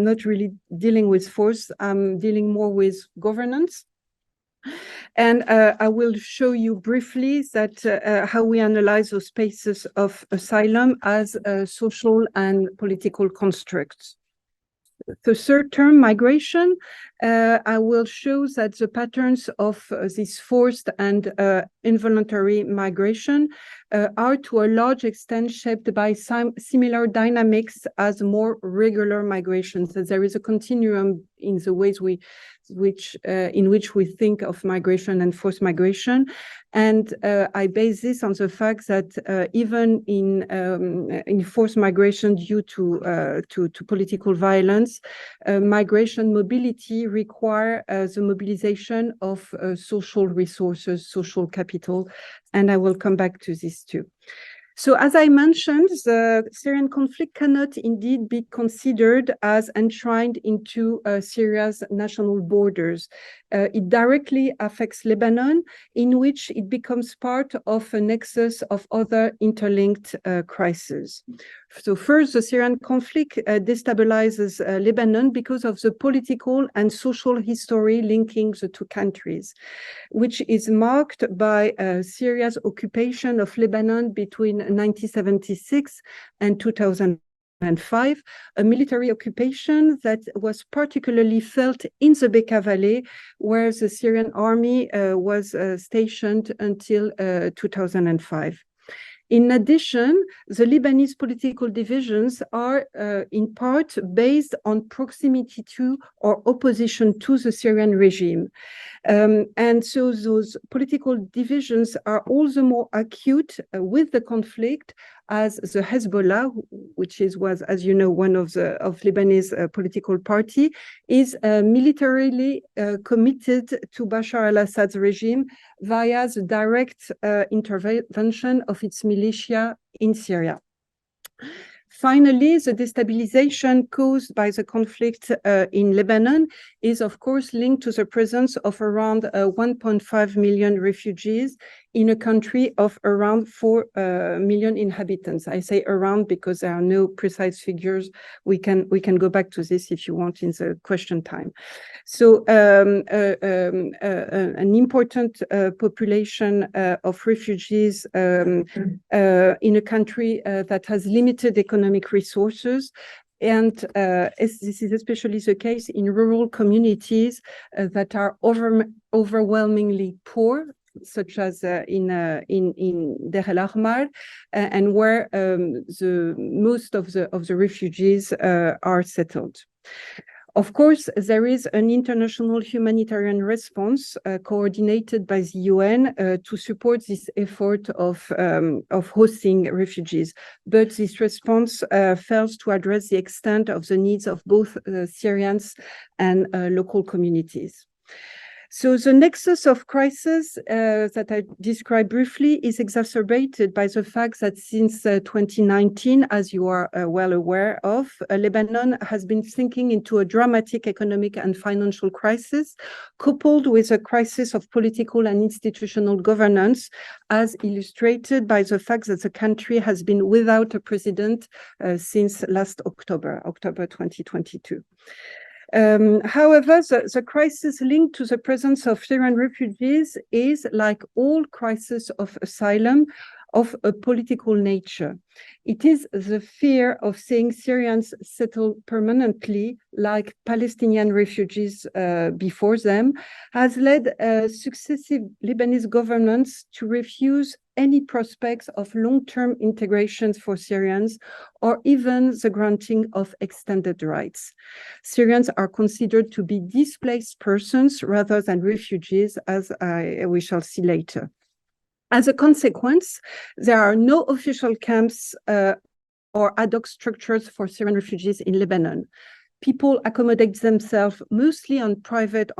not really dealing with force. I'm dealing more with governance. And I will show you briefly that how we analyze those spaces of asylum as social and political constructs. The third term, migration, I will show that the patterns of this forced and involuntary migration are to a large extent shaped by some similar dynamics as more regular migrations. So there is a continuum in the ways in which we think of migration and forced migration. And I base this on the fact that even in forced migration due to political violence, migration mobility require the mobilization of social resources, social capital, and I will come back to this too. So as I mentioned, the Syrian conflict cannot indeed be considered as enshrined into Syria's national borders. It directly affects Lebanon, in which it becomes part of a nexus of other interlinked crises. So first, the Syrian conflict destabilizes Lebanon because of the political and social history linking the two countries, which is marked by Syria's occupation of Lebanon between 1976 and 2005, a military occupation that was particularly felt in the Bekaa Valley, where the Syrian army was stationed until 2005. In addition, the Lebanese political divisions are in part based on proximity to or opposition to the Syrian regime. And so those political divisions are all the more acute with the conflict, as the Hezbollah, which was, as you know, one of Lebanese political party, is militarily committed to Bashar al-Assad's regime via the direct intervention of its militia in Syria. Finally, the destabilization caused by the conflict in Lebanon is, of course, linked to the presence of around 1.5 million refugees in a country of around 4 million inhabitants. I say around because there are no precise figures. We can go back to this if you want in the question time. So an important population of refugees in a country that has limited economic resources And this is especially the case in rural communities that are overwhelmingly poor, such as in Deir el Ahmar, and where the most of the refugees are settled. Of course, there is an international humanitarian response coordinated by the UN to support this effort of hosting refugees. But this response fails to address the extent of the needs of both Syrians and local communities. So the nexus of crisis that I described briefly is exacerbated by the fact that since 2019, as you are well aware of, Lebanon has been sinking into a dramatic economic and financial crisis, coupled with a crisis of political and institutional governance, as illustrated by the fact that the country has been without a president since last October 2022. However, the crisis linked to the presence of Syrian refugees is, like all crises of asylum, of a political nature. It is the fear of seeing Syrians settle permanently, like Palestinian refugees before them, has led successive Lebanese governments to refuse any prospects of long-term integrations for Syrians, or even the granting of extended rights. Syrians are considered to be displaced persons rather than refugees, as we shall see later. As a consequence, there are no official camps or ad hoc structures for Syrian refugees in Lebanon. People accommodate themselves mostly on private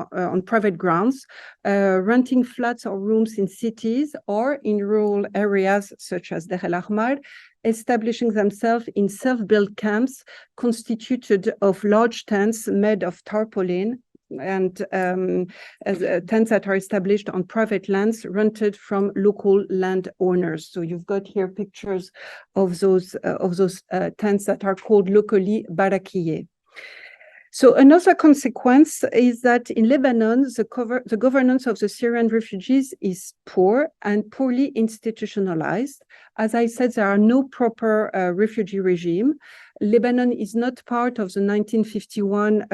grounds, renting flats or rooms in cities or in rural areas such as Deir el Ahmar, establishing themselves in self-built camps constituted of large tents made of tarpaulin, and tents that are established on private lands rented from local landowners. So you've got here pictures of those tents that are called locally barakiye. So another consequence is that in Lebanon, the governance of the Syrian refugees is poor and poorly institutionalized. As I said, there are no proper refugee regime. Lebanon is not part of the 1951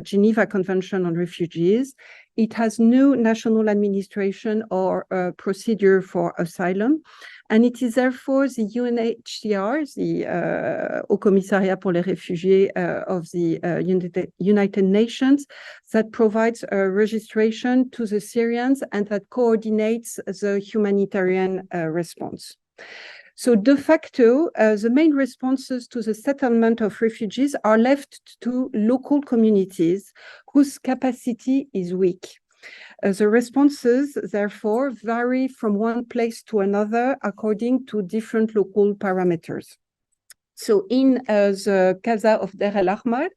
Geneva Convention on Refugees. It has no national administration or procedure for asylum. And it is therefore the UNHCR, the Haut Commissariat pour les Réfugiés of the United Nations, that provides a registration to the Syrians and that coordinates the humanitarian response. So de facto, the main responses to the settlement of refugees are left to local communities whose capacity is weak. The responses, therefore, vary from one place to another according to different local parameters. So in the Casa of Deir el Ahmar,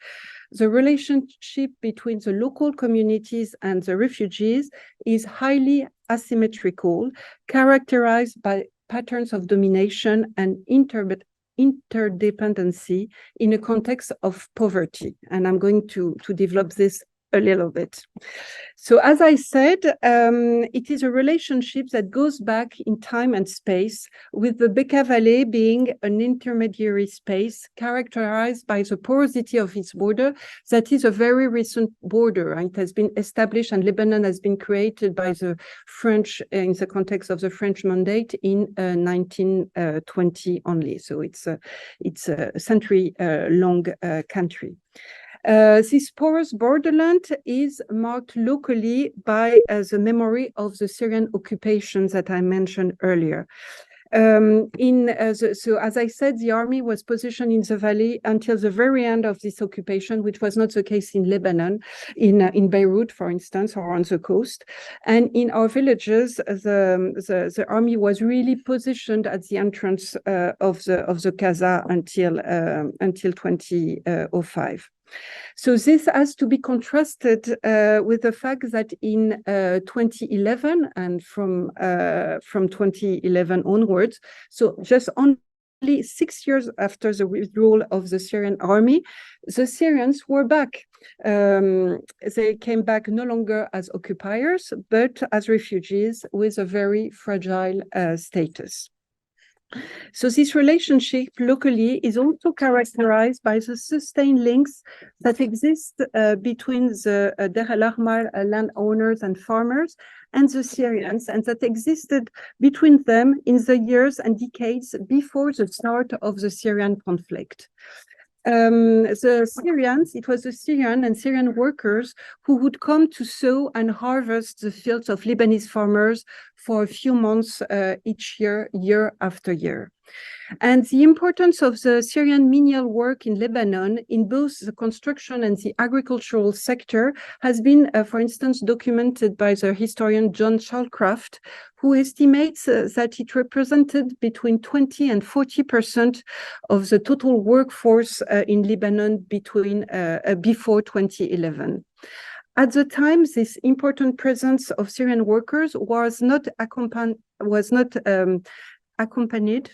the relationship between the local communities and the refugees is highly asymmetrical, characterized by patterns of domination and interdependency in a context of poverty. And I'm going to develop this a little bit. So as I said, it is a relationship that goes back in time and space, with the Bekaa Valley being an intermediary space characterized by the porosity of its border. That is a very recent border. It has been established, and Lebanon has been created by the French in the context of the French Mandate in 1920 only. So it's a century-long country. This porous borderland is marked locally by the memory of the Syrian occupations that I mentioned earlier. So as I said, the army was positioned in the valley until the very end of this occupation, which was not the case in Lebanon, in Beirut, for instance, or on the coast. And in our villages, the army was really positioned at the entrance of the Casa until 2005. So this has to be contrasted with the fact that in 2011 and from 2011 onwards, so just only 6 years after the withdrawal of the Syrian army, the Syrians were back. They came back no longer as occupiers, but as refugees with a very fragile status. So this relationship locally is also characterized by the sustained links that exist between the Deir el-Ahmar landowners and farmers and the Syrians, and that existed between them in the years and decades before the start of the Syrian conflict. The Syrians, it was the Syrian and Syrian workers who would come to sow and harvest the fields of Lebanese farmers for a few months each year, year after year. And the importance of the Syrian menial work in Lebanon in both the construction and the agricultural sector has been, for instance, documented by the historian John Shallcraft, who estimates that it represented between 20 and 40% of the total workforce in Lebanon before 2011. At the time, this important presence of Syrian workers was not accompanied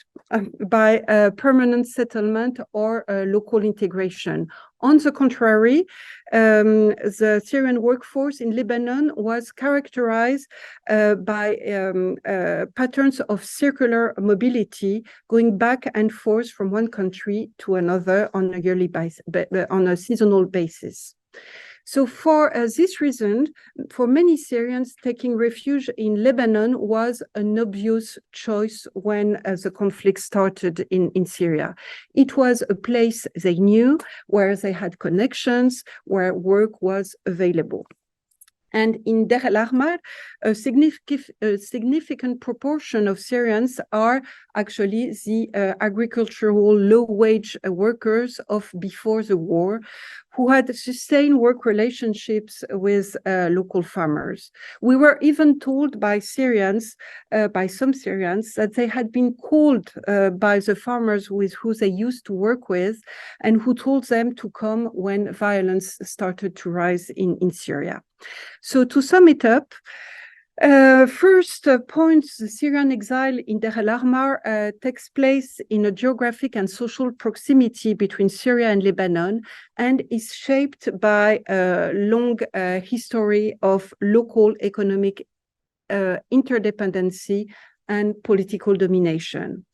by a permanent settlement or local integration. On the contrary, the Syrian workforce in Lebanon was characterized by patterns of circular mobility, going back and forth from one country to another on a yearly basis, on a seasonal basis. So for this reason, for many Syrians, taking refuge in Lebanon was an obvious choice when the conflict started in Syria. It was a place they knew, where they had connections, where work was available. And in Deir el-Ahmar, a significant proportion of Syrians are actually the agricultural low-wage workers of before the war, who had sustained work relationships with local farmers. We were even told by Syrians, by some Syrians, that they had been called by the farmers with who they used to work with, and who told them to come when violence started to rise in Syria. So to sum it up, first point, the Syrian exile in Deir el-Ahmar takes place in a geographic and social proximity between Syria and Lebanon, and is shaped by a long history of local economic interdependency and political domination.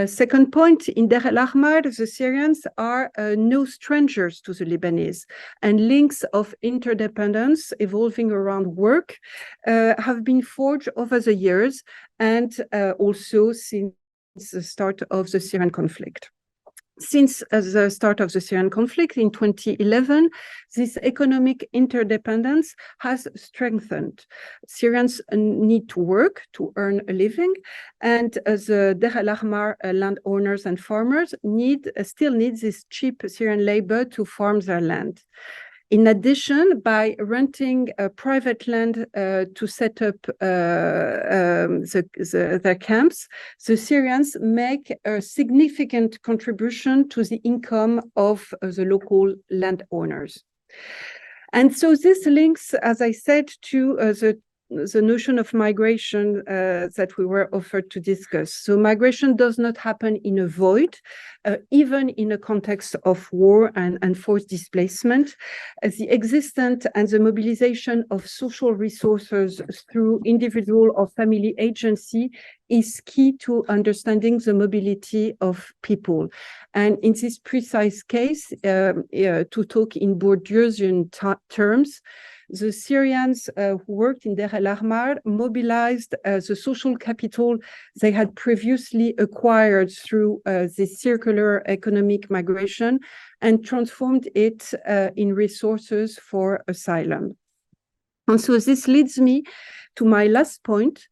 Second point, in Deir el-Ahmar, the Syrians are no strangers to the Lebanese, and links of interdependence evolving around work have been forged over the years, and also since the start of the Syrian conflict. Since the start of the Syrian conflict in 2011, this economic interdependence has strengthened. Syrians need to work to earn a living, and the Deir el-Ahmar landowners and farmers still need this cheap Syrian labor to farm their land. In addition, by renting private land to set up their camps, the Syrians make a significant contribution to the income of the local landowners. And so this links, as I said, to the notion of migration that we were offered to discuss. So migration does not happen in a void, even in a context of war and forced displacement. The existence and the mobilization of social resources through individual or family agency is key to understanding the mobility of people. And in this precise case, to talk in Bourdieusian terms, the Syrians who worked in Deir el-Ahmar mobilized the social capital they had previously acquired through the circular economic migration and transformed it in resources for asylum. And so this leads me to my last point,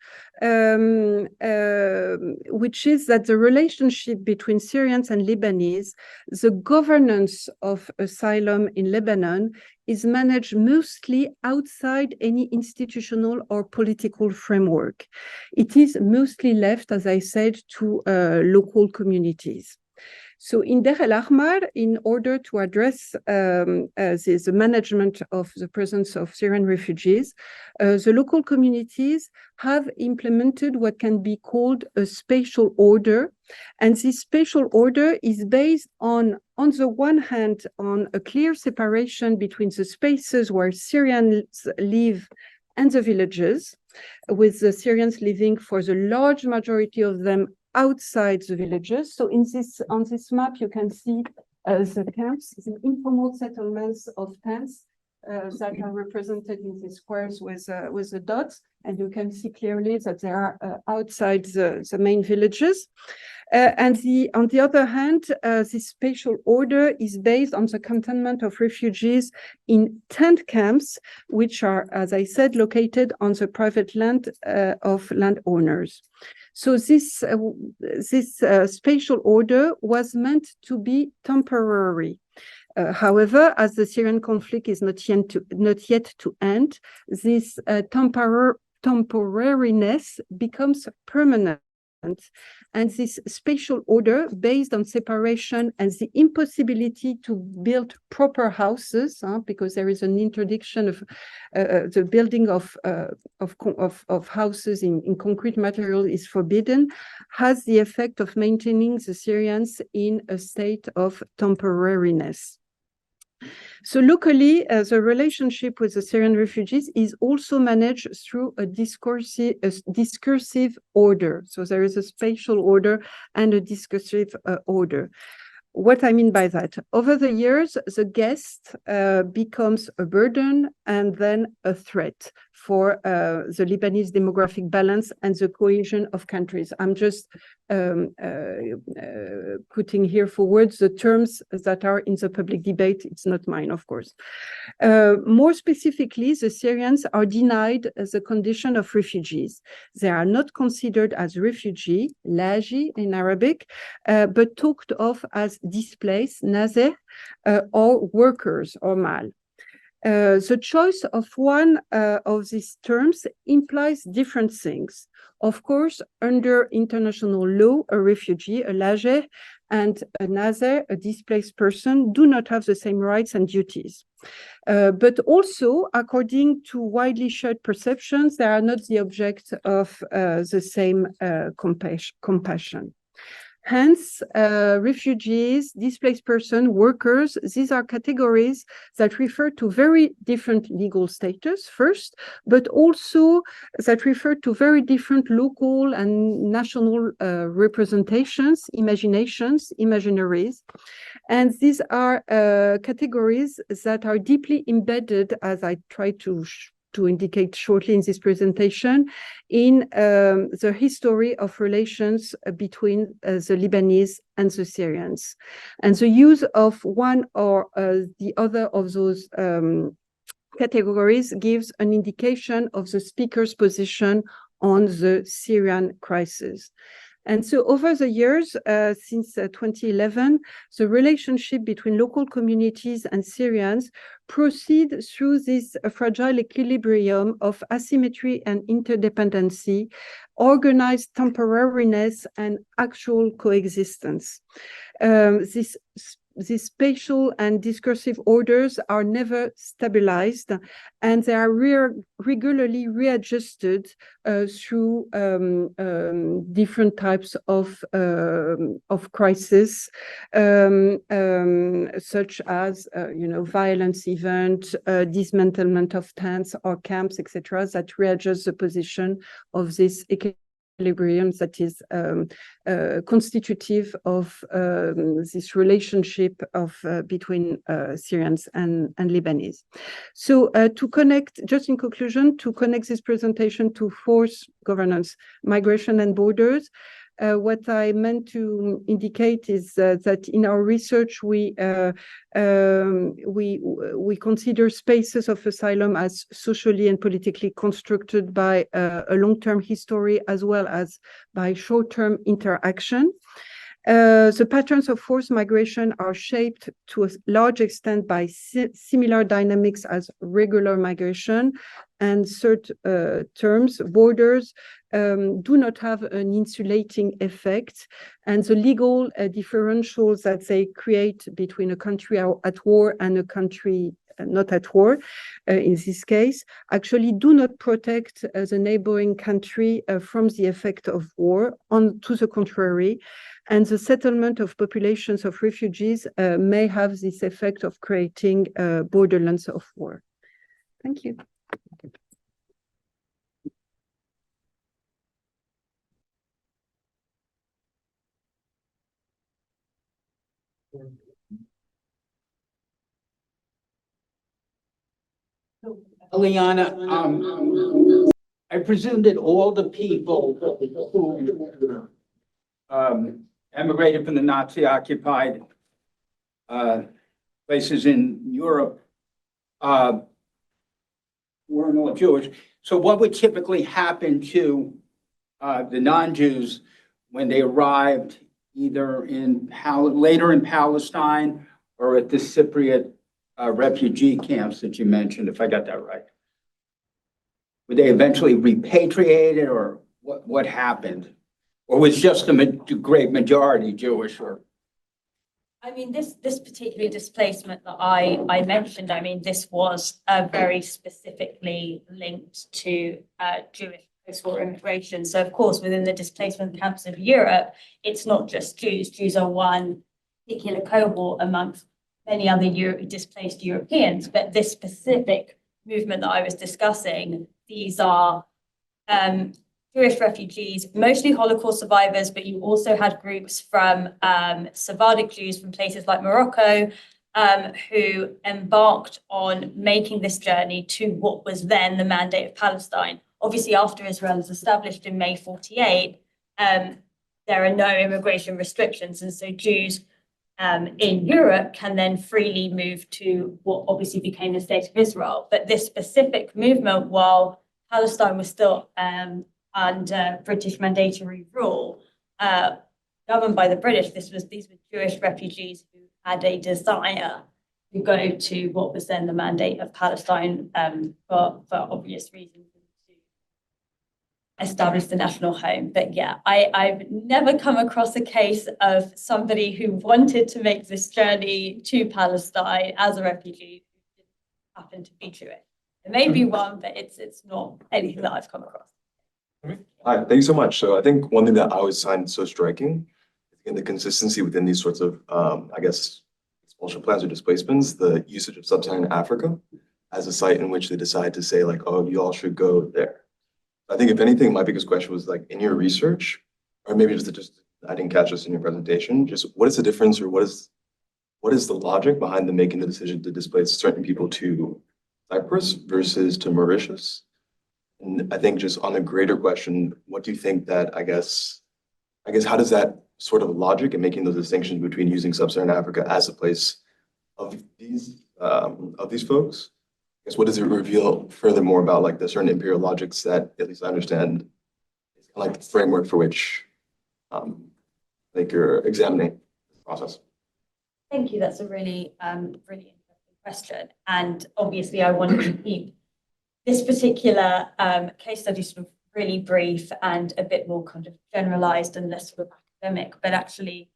which is that the relationship between Syrians and Lebanese, the governance of asylum in Lebanon, is managed mostly outside any institutional or political framework. It is mostly left, as I said, to local communities. So in Deir el-Ahmar, in order to address the management of the presence of Syrian refugees, the local communities have implemented what can be called a spatial order. And this spatial order is based on the one hand, on a clear separation between the spaces where Syrians live and the villages, with the Syrians living for the large majority of them outside the villages. So on this map, you can see the camps, the informal settlements of tents that are represented in the squares with the dots. And you can see clearly that they are outside the main villages. And on the other hand, this spatial order is based on the cantonment of refugees in tent camps, which are, as I said, located on the private land of landowners. So this spatial order was meant to be temporary. However, as the Syrian conflict is not yet to end, this temporariness becomes permanent. And this spatial order based on separation and the impossibility to build proper houses, because there is an interdiction of the building of houses in concrete material is forbidden, has the effect of maintaining the Syrians in a state of temporariness. So locally, the relationship with the Syrian refugees is also managed through a discursive order. So there is a spatial order and a discursive order. What I mean by that, over the years, the guest becomes a burden and then a threat for the Lebanese demographic balance and the cohesion of countries. I'm just putting here forward the terms that are in the public debate. It's not mine, of course. More specifically, the Syrians are denied the condition of refugees. They are not considered as refugee, laji in Arabic, but talked of as displaced, nazeh, or workers, or mal. The choice of one of these terms implies different things. Of course, under international law, a refugee, a lajeh, and a nazeh, a displaced person, do not have the same rights and duties. But also, according to widely shared perceptions, they are not the object of the same compassion. Hence, refugees, displaced persons, workers, these are categories that refer to very different legal status first, but also that refer to very different local and national representations, imaginations, imaginaries. And these are categories that are deeply embedded, as I try to indicate shortly in this presentation, in the history of relations between the Lebanese and the Syrians. And the use of one or the other of those categories gives an indication of the speaker's position on the Syrian crisis. And so over the years, since 2011, the relationship between local communities and Syrians proceed through this fragile equilibrium of asymmetry and interdependency, organized temporariness, and actual coexistence. These spatial and discursive orders are never stabilized, and they are regularly readjusted through different types of crisis, such as violence event, dismantlement of tents or camps, etc., that readjust the position of this equilibrium that is constitutive of this relationship of between Syrians and Lebanese. So to connect, just in conclusion, to connect this presentation to force governance, migration and borders, what I meant to indicate is that in our research we consider spaces of asylum as socially and politically constructed by a long-term history as well as by short-term interaction. The patterns of forced migration are shaped to a large extent by similar dynamics as regular migration, and third terms, borders do not have an insulating effect, and the legal differentials that they create between a country at war and a country not at war, in this case, actually do not protect the neighboring country from the effect of war. To the contrary, and the settlement of populations of refugees may have this effect of creating borderlands of war. Thank you. Eliana, I presume that all the people who emigrated from the Nazi-occupied places in Europe weren't all Jewish. So what would typically happen to the non-Jews when they arrived either later in Palestine or at the Cypriot refugee camps that you mentioned, if I got that right? Were they eventually repatriated, or what happened? Or was just the great majority Jewish? Or I mean, this particular displacement that I mentioned, I mean, this was very specifically linked to Jewish post-war immigration. So, of course, within the displacement camps of Europe, it's not just Jews. Jews are one particular cohort amongst many other displaced Europeans. But this specific movement that I was discussing, these are Jewish refugees, mostly Holocaust survivors, but you also had groups from Sephardic Jews from places like Morocco, who embarked on making this journey to what was then the Mandate of Palestine. Obviously, after Israel was established in May 48, there are no immigration restrictions. And so Jews in Europe can then freely move to what obviously became the State of Israel. But this specific movement, while Palestine was still under British mandatory rule, governed by the British, these were Jewish refugees who had a desire to go to what was then the Mandate of Palestine for obvious reasons, to establish the national home. But yeah, I've never come across a case of somebody who wanted to make this journey to Palestine as a refugee who didn't happen to be Jewish. There may be one, but it's not anything that I've come across. Hi, thank you so much. So I think one thing that I always find so striking in the consistency within these sorts of, I guess, expulsion plans or displacements, the usage of sub-Saharan Africa as a site in which they decide to say like, oh, you all should go there. I think if anything, my biggest question was like in your research, or maybe just I didn't catch this in your presentation, just what is the difference or what is the logic behind them making the decision to displace certain people to Cyprus versus to Mauritius? And I think just on a greater question, what do you think that, I guess, how does that sort of logic in making those distinctions between using sub-Saharan Africa as a place of these folks? I guess what does it reveal furthermore about like the certain imperial logics that at least I understand is like the framework for which like you're examining the process? Thank you. That's a really interesting question. And obviously I wanted to keep this particular case study sort of really brief and a bit more kind of generalized and less sort of academic. But actually,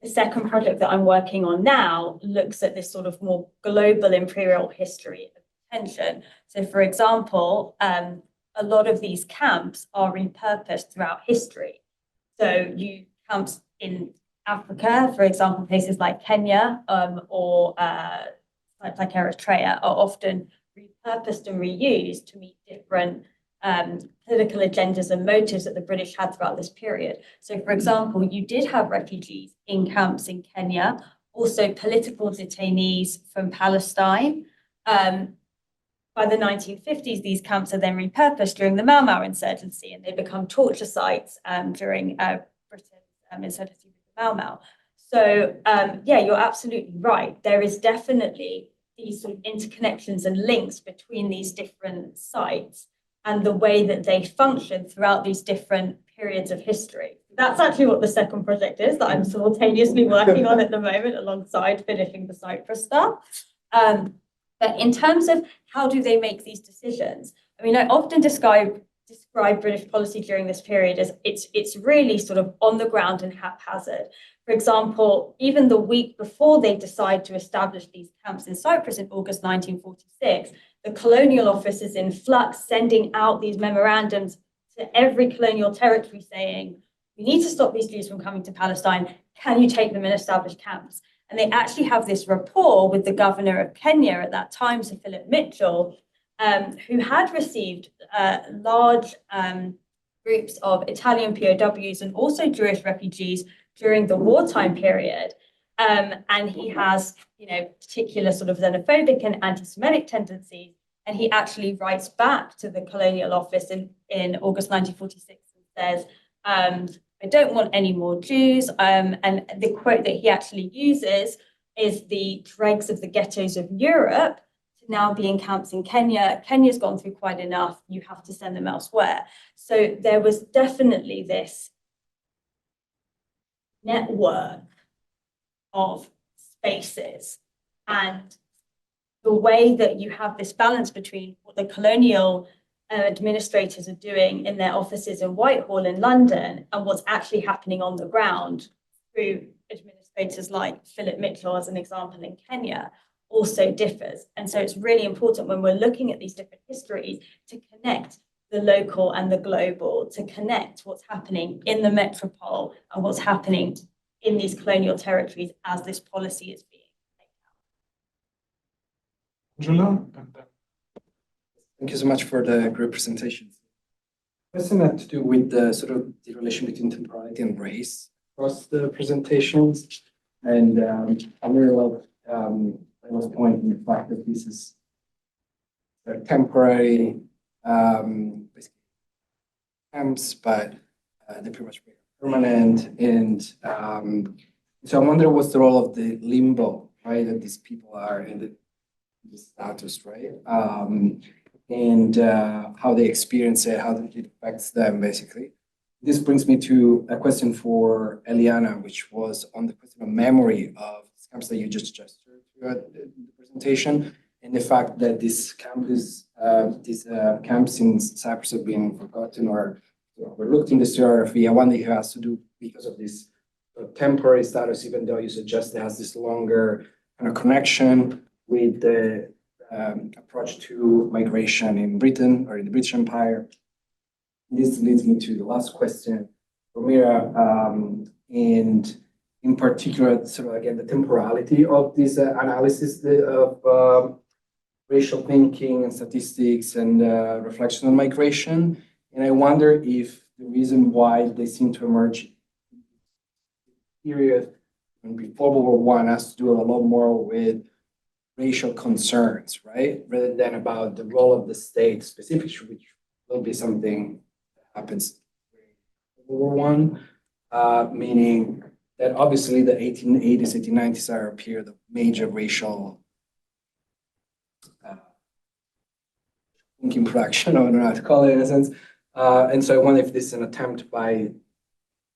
the second project that I'm working on now looks at this sort of more global imperial history of detention. So, for example, a lot of these camps are repurposed throughout history. So, camps in Africa, for example, places like Kenya or like Eritrea, are often repurposed and reused to meet different political agendas and motives that the British had throughout this period. So, for example, you did have refugees in camps in Kenya, also political detainees from Palestine. By the 1950s, these camps are then repurposed during the Mau Mau insurgency, and they become torture sites during Britain's insurgency with the Mau Mau. So, yeah, you're absolutely right. There is definitely these sort of interconnections and links between these different sites and the way that they function throughout these different periods of history. That's actually what the second project is that I'm simultaneously working on at the moment alongside finishing the Cyprus stuff. But in terms of how do they make these decisions, I mean, I often describe British policy during this period as it's really sort of on the ground and haphazard. For example, even the week before they decide to establish these camps in Cyprus in August 1946, the colonial office is in flux, sending out these memorandums to every colonial territory saying, we need to stop these Jews from coming to Palestine. Can you take them and establish camps? And they actually have this rapport with the governor of Kenya at that time, Sir Philip Mitchell, who had received large groups of Italian POWs and also Jewish refugees during the wartime period. And he has, particular sort of xenophobic and anti-Semitic tendencies. And he actually writes back to the colonial office in August 1946 and says, I don't want any more Jews. And the quote that he actually uses is the dregs of the ghettos of Europe to now be in camps in Kenya. Kenya's gone through quite enough. You have to send them elsewhere. So there was definitely this network of spaces, and the way that you have this balance between what the colonial administrators are doing in their offices in Whitehall in London and what's actually happening on the ground through administrators like Philip Mitchell, as an example, in Kenya, also differs. And so it's really important when we're looking at these different histories to connect the local and the global, to connect what's happening in the metropole and what's happening in these colonial territories as this policy is being taken Angela? Thank you so much for the great presentation. Question had to do with the sort of the relation between temporality and race across the presentations. And I really love Leila's point in the fact that this is temporary basically camps, but they pretty much become permanent. And so I wonder what's the role of the limbo, right? That these people are in the status, right? And how they experience it, how it affects them, basically. This brings me to a question for Eliana, which was on the question of memory of camps that you just gestured throughout the presentation, and the fact that these camps in Cyprus have been forgotten or overlooked in the historiography. I wonder if it has to do because of this temporary status, even though you suggest it has this longer kind of connection with the approach to migration in Britain or in the British Empire. This leads me to the last question for Mira, and in particular, sort of again, the temporality of this analysis of racial thinking and statistics and reflection on migration. And I wonder if the reason why they seem to emerge period before World War I has to do a lot more with racial concerns, right? Rather than about the role of the state specifically, which will be something that happens in World War I, meaning that obviously the 1880s, 1890s are a period of major racial thinking production, I don't know how to call it in a sense. And so I wonder if this is an attempt by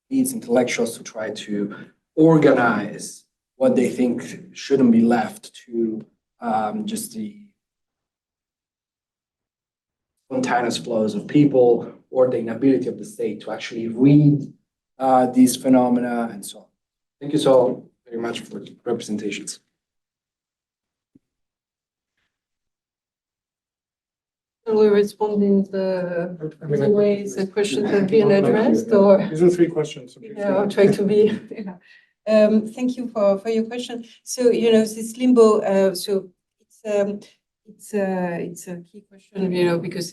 these intellectuals to try to organize what they think shouldn't be left to just the spontaneous flows of people or the inability of the state to actually read these phenomena and so on. Thank you so very much for the representations. Will we respond in the ways the questions have been addressed, or? These are 3 questions. So Yeah, I'll try to be. Yeah. Thank you for your question. So this limbo. So it's a key question. Because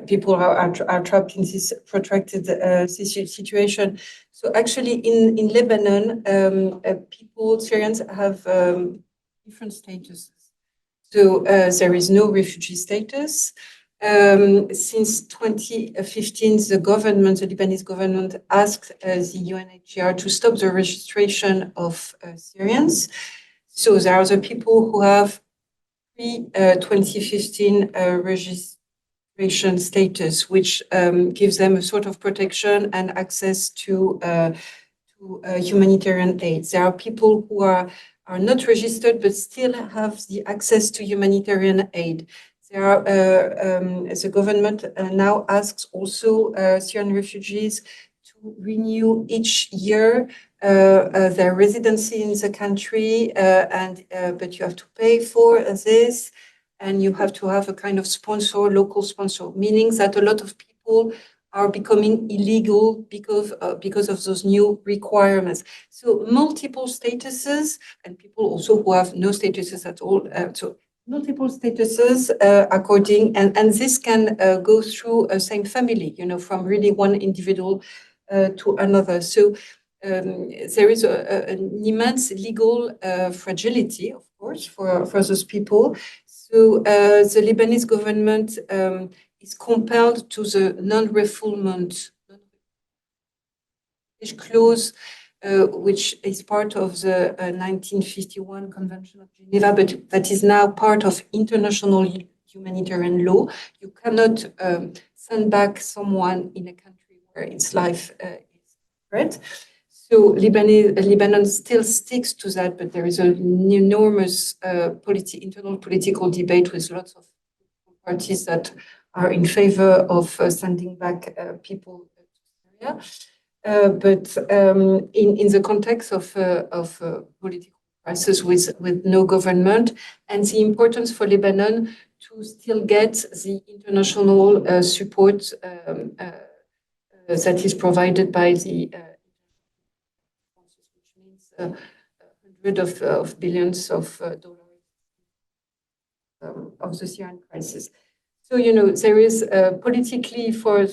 people are trapped in this protracted situation. So actually, in Lebanon, Syrians have different statuses. So there is no refugee status. Since 2015, the Lebanese government asked the UNHCR to stop the registration of Syrians. So there are the people who have pre-2015 registration status, which gives them a sort of protection and access to humanitarian aid. There are people who are not registered but still have the access to humanitarian aid. The government now asks also Syrian refugees to renew each year their residency in the country, but you have to pay for this, and you have to have a kind of sponsor, local sponsor, meaning that a lot of people are becoming illegal because of those new requirements. So multiple statuses, and people also who have no statuses at all. So multiple statuses according, and this can go through a same family, from really one individual to another. So there is an immense legal fragility, of course, for those people. So the Lebanese government is compelled to the non-refoulement clause, which is part of the 1951 Convention of Geneva, but that is now part of international humanitarian law. You cannot send back someone in a country where its life is threat. So Lebanon still sticks to that, but there is an enormous internal political debate with lots of parties that are in favor of sending back people to Syria. But in the context of political crisis with no government, and the importance for Lebanon to still get the international support that is provided by the which means hundreds of billions of dollars of the Syrian crisis. So, there is politically for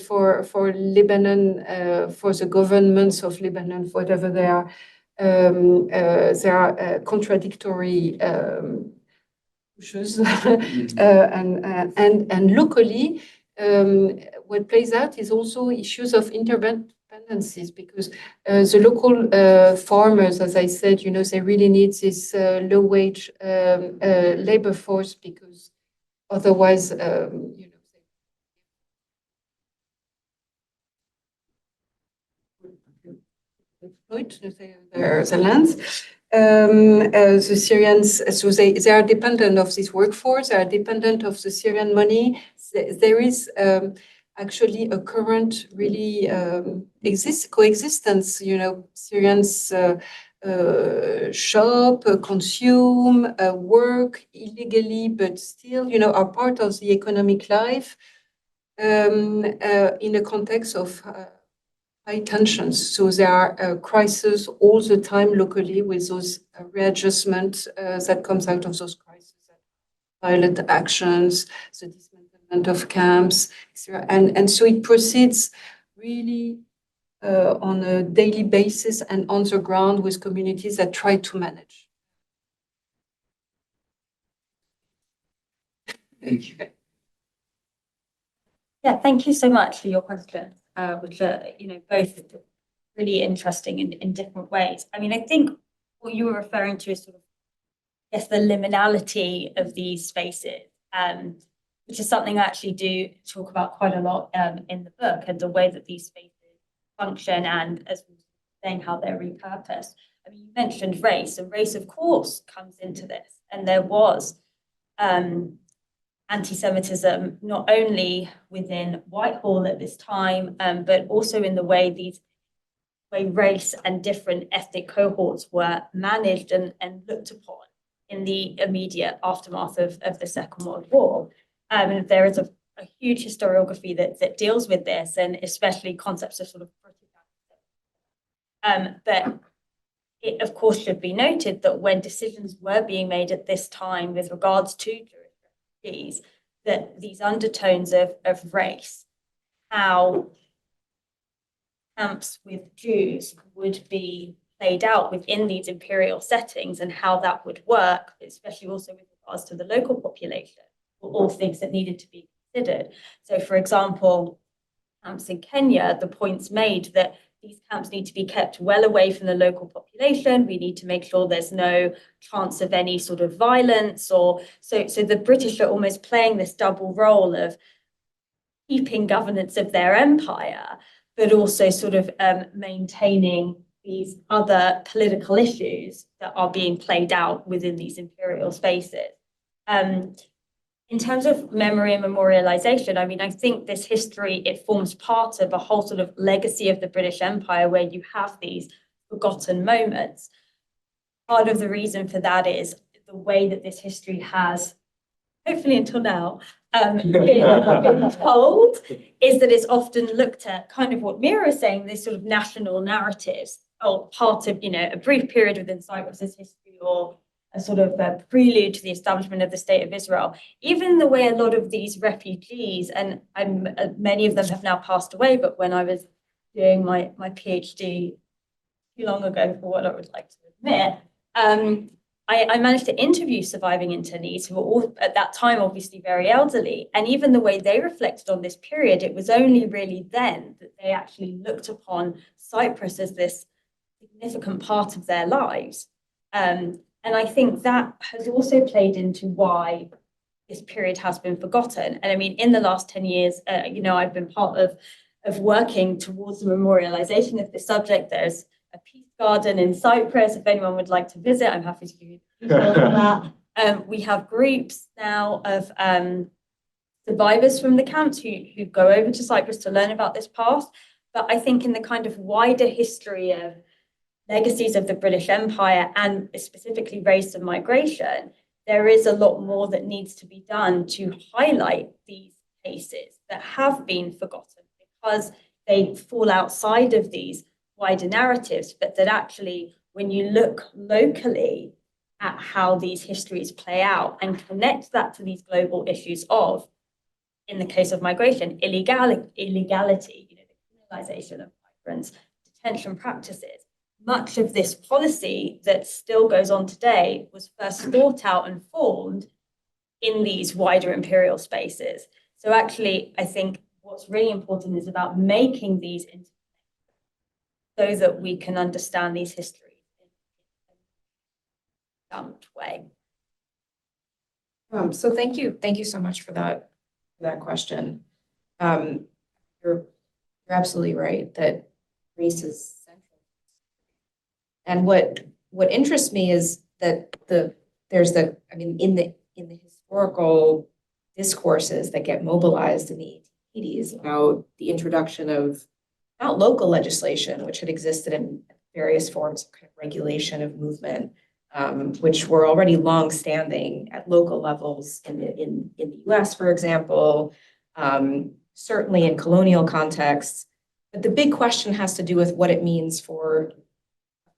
Lebanon, for the governments of Lebanon, whatever they are, there are contradictory pushes. And locally, what plays out is also issues of interdependencies, because the local farmers, as I said, they really need this low-wage labor force, because otherwise, exploit the lands. The Syrians, so they are dependent of this workforce, they are dependent of the Syrian money. There is actually a current really coexistence, Syrians shop, consume, work illegally, but still, are part of the economic life in a context of high tensions. So there are crises all the time locally, with those readjustment that comes out of those crises, violent actions, the dismantlement of camps, etc. And so it proceeds really on a daily basis and on the ground with communities that try to manage. Thank you. Yeah, thank you so much for your question, which are, both really interesting in different ways. I mean, I think what you were referring to is sort of, yes, the liminality of these spaces, which is something I actually do talk about quite a lot in the book, and the way that these spaces function, and as we were saying, how they're repurposed. I mean, you mentioned race, and race, of course, comes into this. And there was anti-Semitism, not only within Whitehall at this time, but also in the way race and different ethnic cohorts were managed and looked upon in the immediate aftermath of the Second World War. And there is a huge historiography that deals with this, and especially concepts of sort of but it, of course, should be noted that when decisions were being made at this time with regards to refugees, that these undertones of race, how camps with Jews would be played out within these imperial settings, and how that would work, especially also with regards to the local population, were all things that needed to be considered. So, for example, camps in Kenya, the point's made that these camps need to be kept well away from the local population. We need to make sure there's no chance of any sort of violence, or so the British are almost playing this double role of keeping governance of their empire, but also sort of maintaining these other political issues that are being played out within these imperial spaces. In terms of memory and memorialization, I mean, I think this history, it forms part of a whole sort of legacy of the British Empire, where you have these forgotten moments. Part of the reason for that is the way that this history has, hopefully until now, been told, is that it's often looked at, kind of what Mira is saying, these sort of national narratives, or part of, a brief period within Cyprus's history, or a sort of a prelude to the establishment of the State of Israel. Even the way a lot of these refugees, and many of them have now passed away, but when I was doing my PhD too long ago for what I would like to admit, I managed to interview surviving internees who were all at that time obviously very elderly. And even the way they reflected on this period, it was only really then that they actually looked upon Cyprus as this significant part of their lives. And I think that has also played into why this period has been forgotten. And I mean, in the last 10 years, I've been part of working towards the memorialization of this subject. There's a peace garden in Cyprus. If anyone would like to visit, I'm happy to give you details on that. We have groups now of survivors from the camps who go over to Cyprus to learn about this past. But I think in the kind of wider history of legacies of the British Empire and specifically race and migration, there is a lot more that needs to be done to highlight these cases that have been forgotten because they fall outside of these wider narratives, but that actually, when you look locally at how these histories play out and connect that to these global issues of, in the case of migration, illegality, the criminalization of migrants, detention practices, much of this policy that still goes on today was first thought out and formed in these wider imperial spaces. So actually, I think what's really important is about making these so that we can understand these histories in a sound way. So thank you so much for that question. You're absolutely right that race is central. And what interests me is that in the historical discourses that get mobilized in the 1880s about the introduction of not local legislation, which had existed in various forms of kind of regulation of movement, which were already long-standing at local levels in the US, for example, certainly in colonial contexts. But the big question has to do with what it means for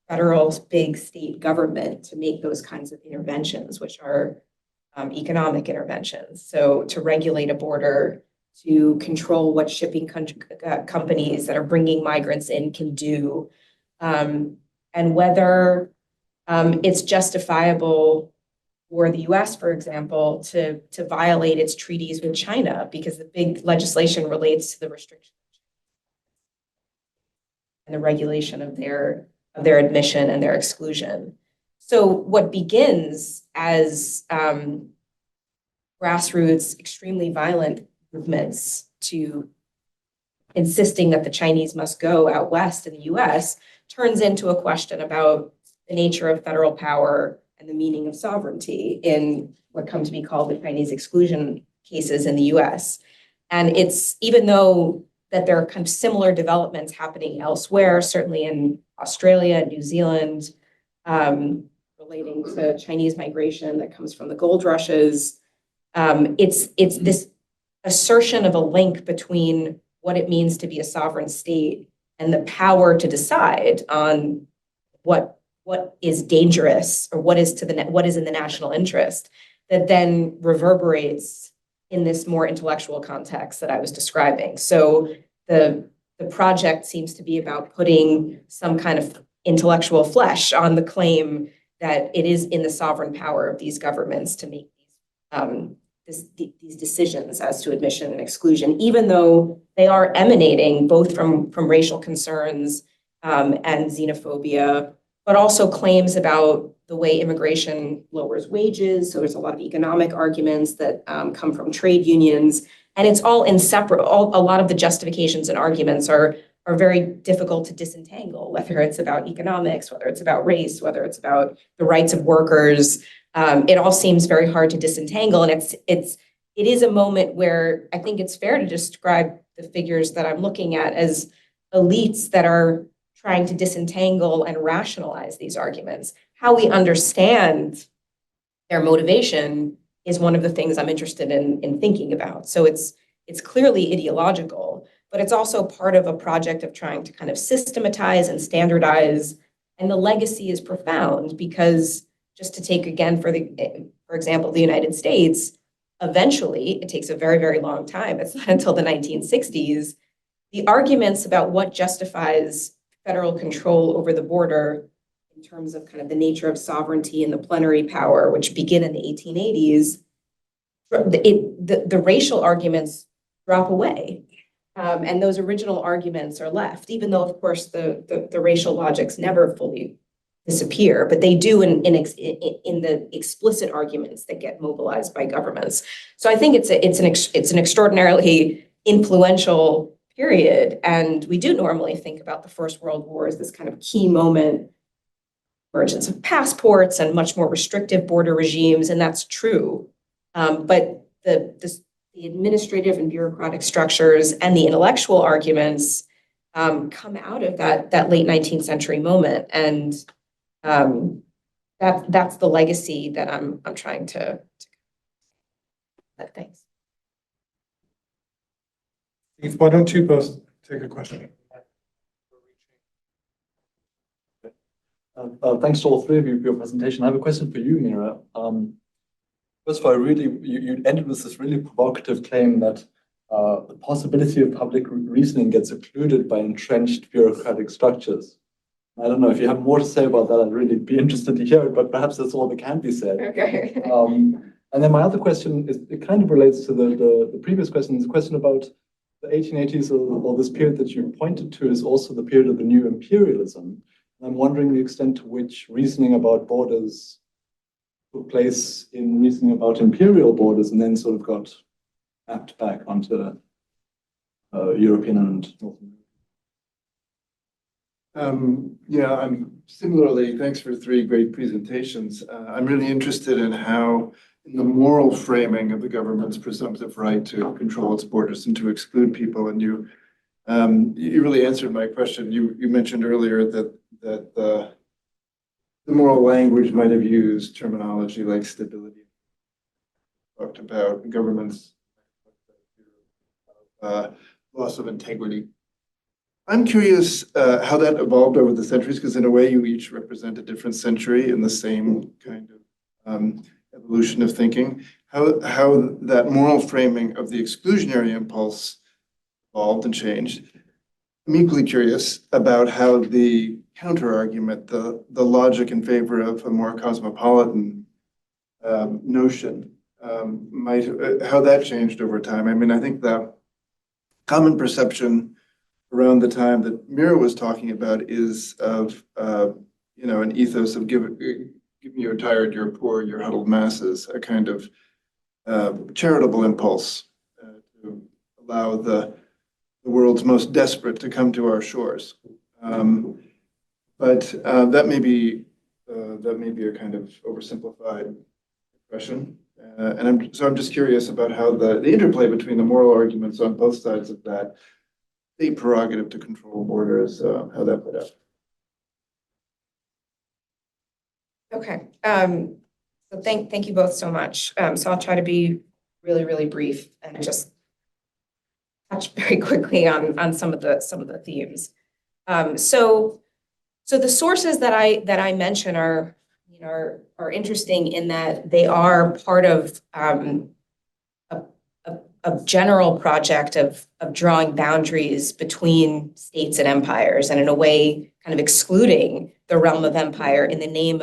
federal big state government to make those kinds of interventions, which are economic interventions. So to regulate a border, to control what shipping companies that are bringing migrants in can do, and whether it's justifiable for the US, for example, to violate its treaties with China, because the big legislation relates to the restriction and the regulation of their admission and their exclusion. So what begins as grassroots, extremely violent movements to insisting that the Chinese must go out west in the US turns into a question about the nature of federal power and the meaning of sovereignty in what come to be called the Chinese exclusion cases in the US. And it's, even though that there are kind of similar developments happening elsewhere, certainly in Australia and New Zealand, relating to Chinese migration that comes from the gold rushes, it's this assertion of a link between what it means to be a sovereign state and the power to decide on what is dangerous or what is in the national interest that then reverberates in this more intellectual context that I was describing. So the project seems to be about putting some kind of intellectual flesh on the claim that it is in the sovereign power of these governments to make these decisions as to admission and exclusion, even though they are emanating both from racial concerns and xenophobia, but also claims about the way immigration lowers wages. So there's a lot of economic arguments that come from trade unions, and it's all inseparable. A lot of the justifications and arguments are very difficult to disentangle, whether it's about economics, whether it's about race, whether it's about the rights of workers. It all seems very hard to disentangle, and it is a moment where I think it's fair to describe the figures that I'm looking at as elites that are trying to disentangle and rationalize these arguments. How we understand their motivation is one of the things I'm interested in thinking about. So it's clearly ideological, but it's also part of a project of trying to kind of systematize and standardize. And the legacy is profound because, just to take again, for example, the United States, eventually, it takes a very, very long time. It's not until the 1960s, the arguments about what justifies federal control over the border in terms of kind of the nature of sovereignty and the plenary power, which begin in the 1880s, the racial arguments drop away. And those original arguments are left, even though, of course, the racial logics never fully disappear, but they do in the explicit arguments that get mobilized by governments. So I think it's an extraordinarily influential period, and we do normally think about the First World War as this kind of key moment, emergence of passports and much more restrictive border regimes, and that's true. But the administrative and bureaucratic structures and the intellectual arguments come out of that late 19th century moment, and that's the legacy that I'm trying to. Thanks. Steve, why don't you both take a question? Thanks to all three of you for your presentation. I have a question for you, Mira. First of all, you ended with this really provocative claim that the possibility of public reasoning gets occluded by entrenched bureaucratic structures. I don't know if you have more to say about that. I'd really be interested to hear it, but perhaps that's all that can be said. Okay. And then my other question is, it kind of relates to the previous question. It's a question about the 1880s, or this period that you pointed to is also the period of the new imperialism. And I'm wondering the extent to which reasoning about borders took place in reasoning about imperial borders and then sort of got mapped back onto European and North American. Yeah, I'm similarly, thanks for three great presentations. I'm really interested in how, in the moral framing of the government's presumptive right to control its borders and to exclude people, and you really answered my question. You mentioned earlier that the moral language might have used terminology like stability, talked about government's loss of integrity. I'm curious how that evolved over the centuries, because in a way you each represent a different century in the same kind of evolution of thinking, how that moral framing of the exclusionary impulse evolved and changed. I'm equally curious about how the counter-argument, the logic in favor of a more cosmopolitan notion, how that changed over time. I mean, I think the common perception around the time that Mira was talking about is of, an ethos of give you're tired, you're poor, you're huddled masses, a kind of charitable impulse to allow the world's most desperate to come to our shores. But that may be a kind of oversimplified expression. And I'm just curious about how the interplay between the moral arguments on both sides of that state prerogative to control borders, how that played out. Okay. So thank you both so much. So I'll try to be really, really brief and just touch very quickly on some of the themes. So the sources that I mention are interesting in that they are part of a general project of drawing boundaries between states and empires, and in a way kind of excluding the realm of empire in the name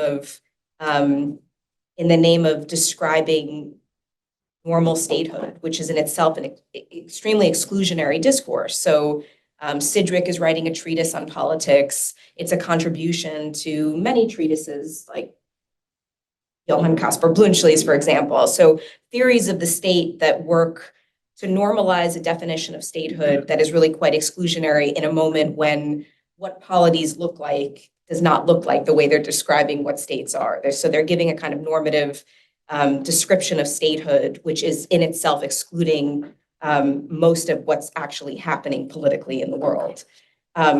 of describing normal statehood, which is in itself an extremely exclusionary discourse. So Sidgwick is writing a treatise on politics. It's a contribution to many treatises like Johann Caspar Bluntschli's, for example. So theories of the state that work to normalize a definition of statehood that is really quite exclusionary in a moment when what polities look like does not look like the way they're describing what states are. So they're giving a kind of normative description of statehood, which is in itself excluding most of what's actually happening politically in the world.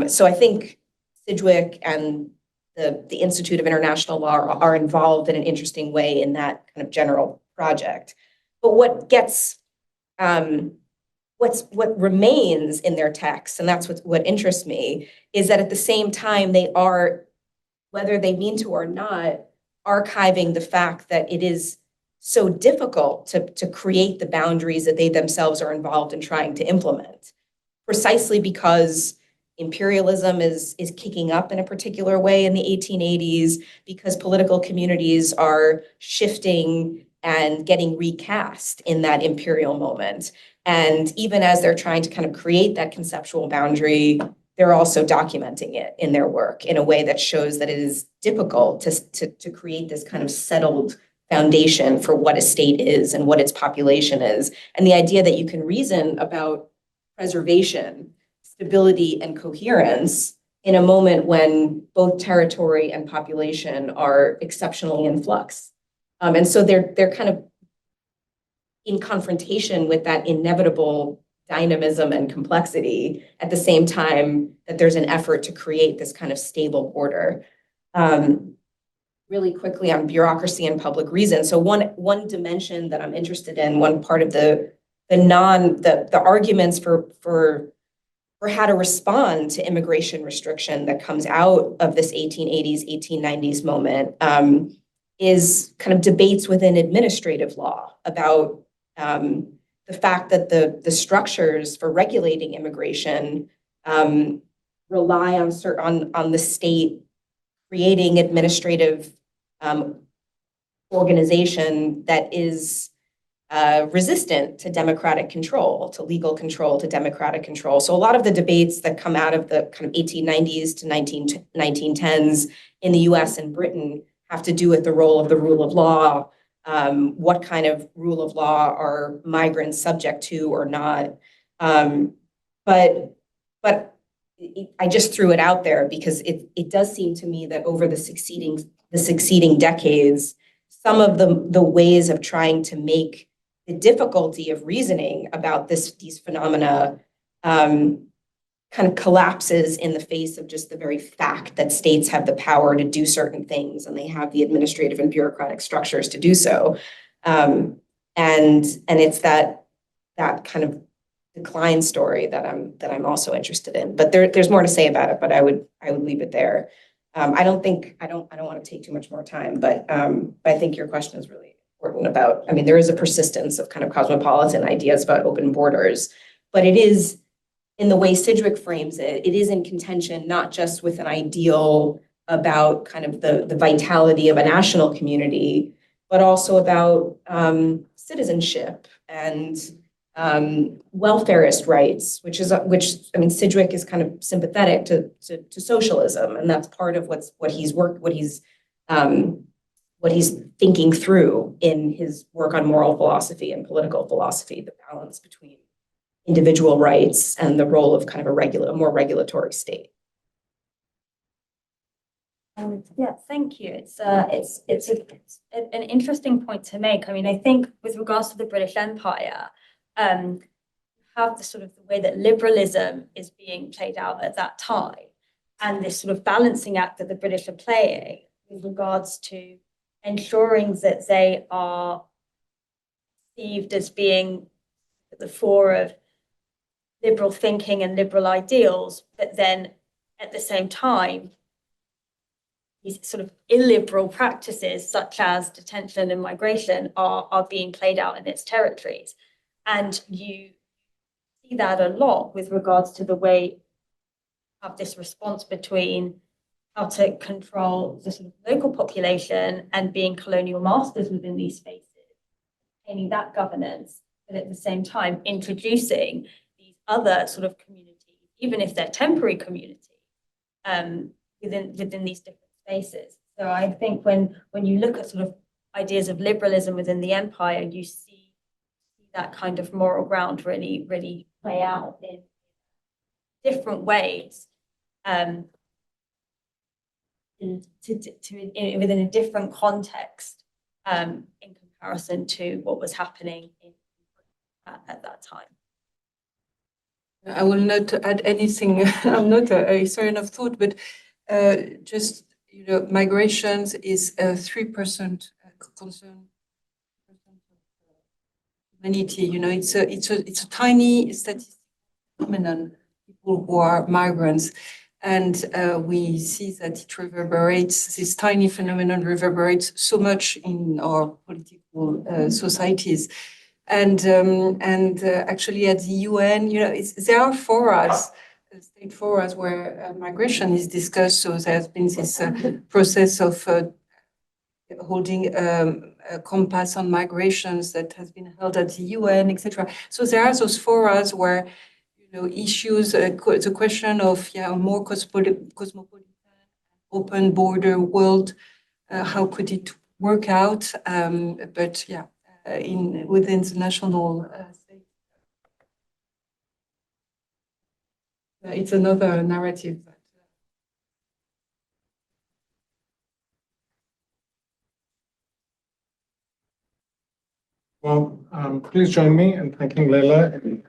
So I think Sidgwick and the Institute of International Law are involved in an interesting way in that kind of general project. But what remains in their texts, and that's what interests me, is that at the same time they are, whether they mean to or not, archiving the fact that it is so difficult to create the boundaries that they themselves are involved in trying to implement, precisely because imperialism is kicking up in a particular way in the 1880s, because political communities are shifting and getting recast in that imperial moment. And even as they're trying to kind of create that conceptual boundary, they're also documenting it in their work in a way that shows that it is difficult to create this kind of settled foundation for what a state is and what its population is. And the idea that you can reason about preservation, stability, and coherence in a moment when both territory and population are exceptionally in flux. And so they're kind of in confrontation with that inevitable dynamism and complexity at the same time that there's an effort to create this kind of stable order. Really quickly on bureaucracy and public reason. So one dimension that I'm interested in, one part of the arguments for how to respond to immigration restriction that comes out of this 1880s, 1890s moment is kind of debates within administrative law about the fact that the structures for regulating immigration rely on the state creating administrative organization that is resistant to democratic control, to legal control, to democratic control. So a lot of the debates that come out of the kind of 1890s to 1910s in the US and Britain have to do with the role of the rule of law. What kind of rule of law are migrants subject to or not? But I just threw it out there because it does seem to me that over the succeeding decades, some of the ways of trying to make the difficulty of reasoning about these phenomena kind of collapses in the face of just the very fact that states have the power to do certain things and they have the administrative and bureaucratic structures to do so. And it's that kind of decline story that I'm also interested in. But there's more to say about it, but I would leave it there. I don't want to take too much more time, but I think your question is really important about, I mean, there is a persistence of kind of cosmopolitan ideas about open borders, but it is, in the way Sidgwick frames it, it is in contention not just with an ideal about kind of the vitality of a national community, but also about citizenship and welfarist rights, which I mean, Sidgwick is kind of sympathetic to socialism, and that's part of what he's thinking through in his work on moral philosophy and political philosophy, the balance between individual rights and the role of kind of a more regulatory state. Yeah, thank you. It's an interesting point to make. I mean, I think with regards to the British Empire, have the sort of the way that liberalism is being played out at that time, and this sort of balancing act that the British are playing with regards to ensuring that they are perceived as being at the fore of liberal thinking and liberal ideals, but then at the same time, these sort of illiberal practices such as detention and migration are being played out in its territories. And you see that a lot with regards to the way of this response between how to control the sort of local population and being colonial masters within these spaces, maintaining that governance, but at the same time introducing these other sort of communities, even if they're temporary communities, within these different spaces. So I think when you look at sort of ideas of liberalism within the empire, you see that kind of moral ground really play out in different ways, within a different context, in comparison to what was happening at that time. I will not add anything. I'm not a historian of thought, but just, migrations is a 3% concern humanity. It's a tiny statistical phenomenon. People who are migrants, and we see that it reverberates. This tiny phenomenon reverberates so much in our political societies. And actually at the UN, there are forums state forums where migration is discussed. So there's been this process of holding a compass on migrations that has been held at the UN, etc. So there are those forums where issues, the question of a more cosmopolitan, open border world, how could it work out? But yeah, within the national state, it's another narrative. Well, please join me in thanking Leila. And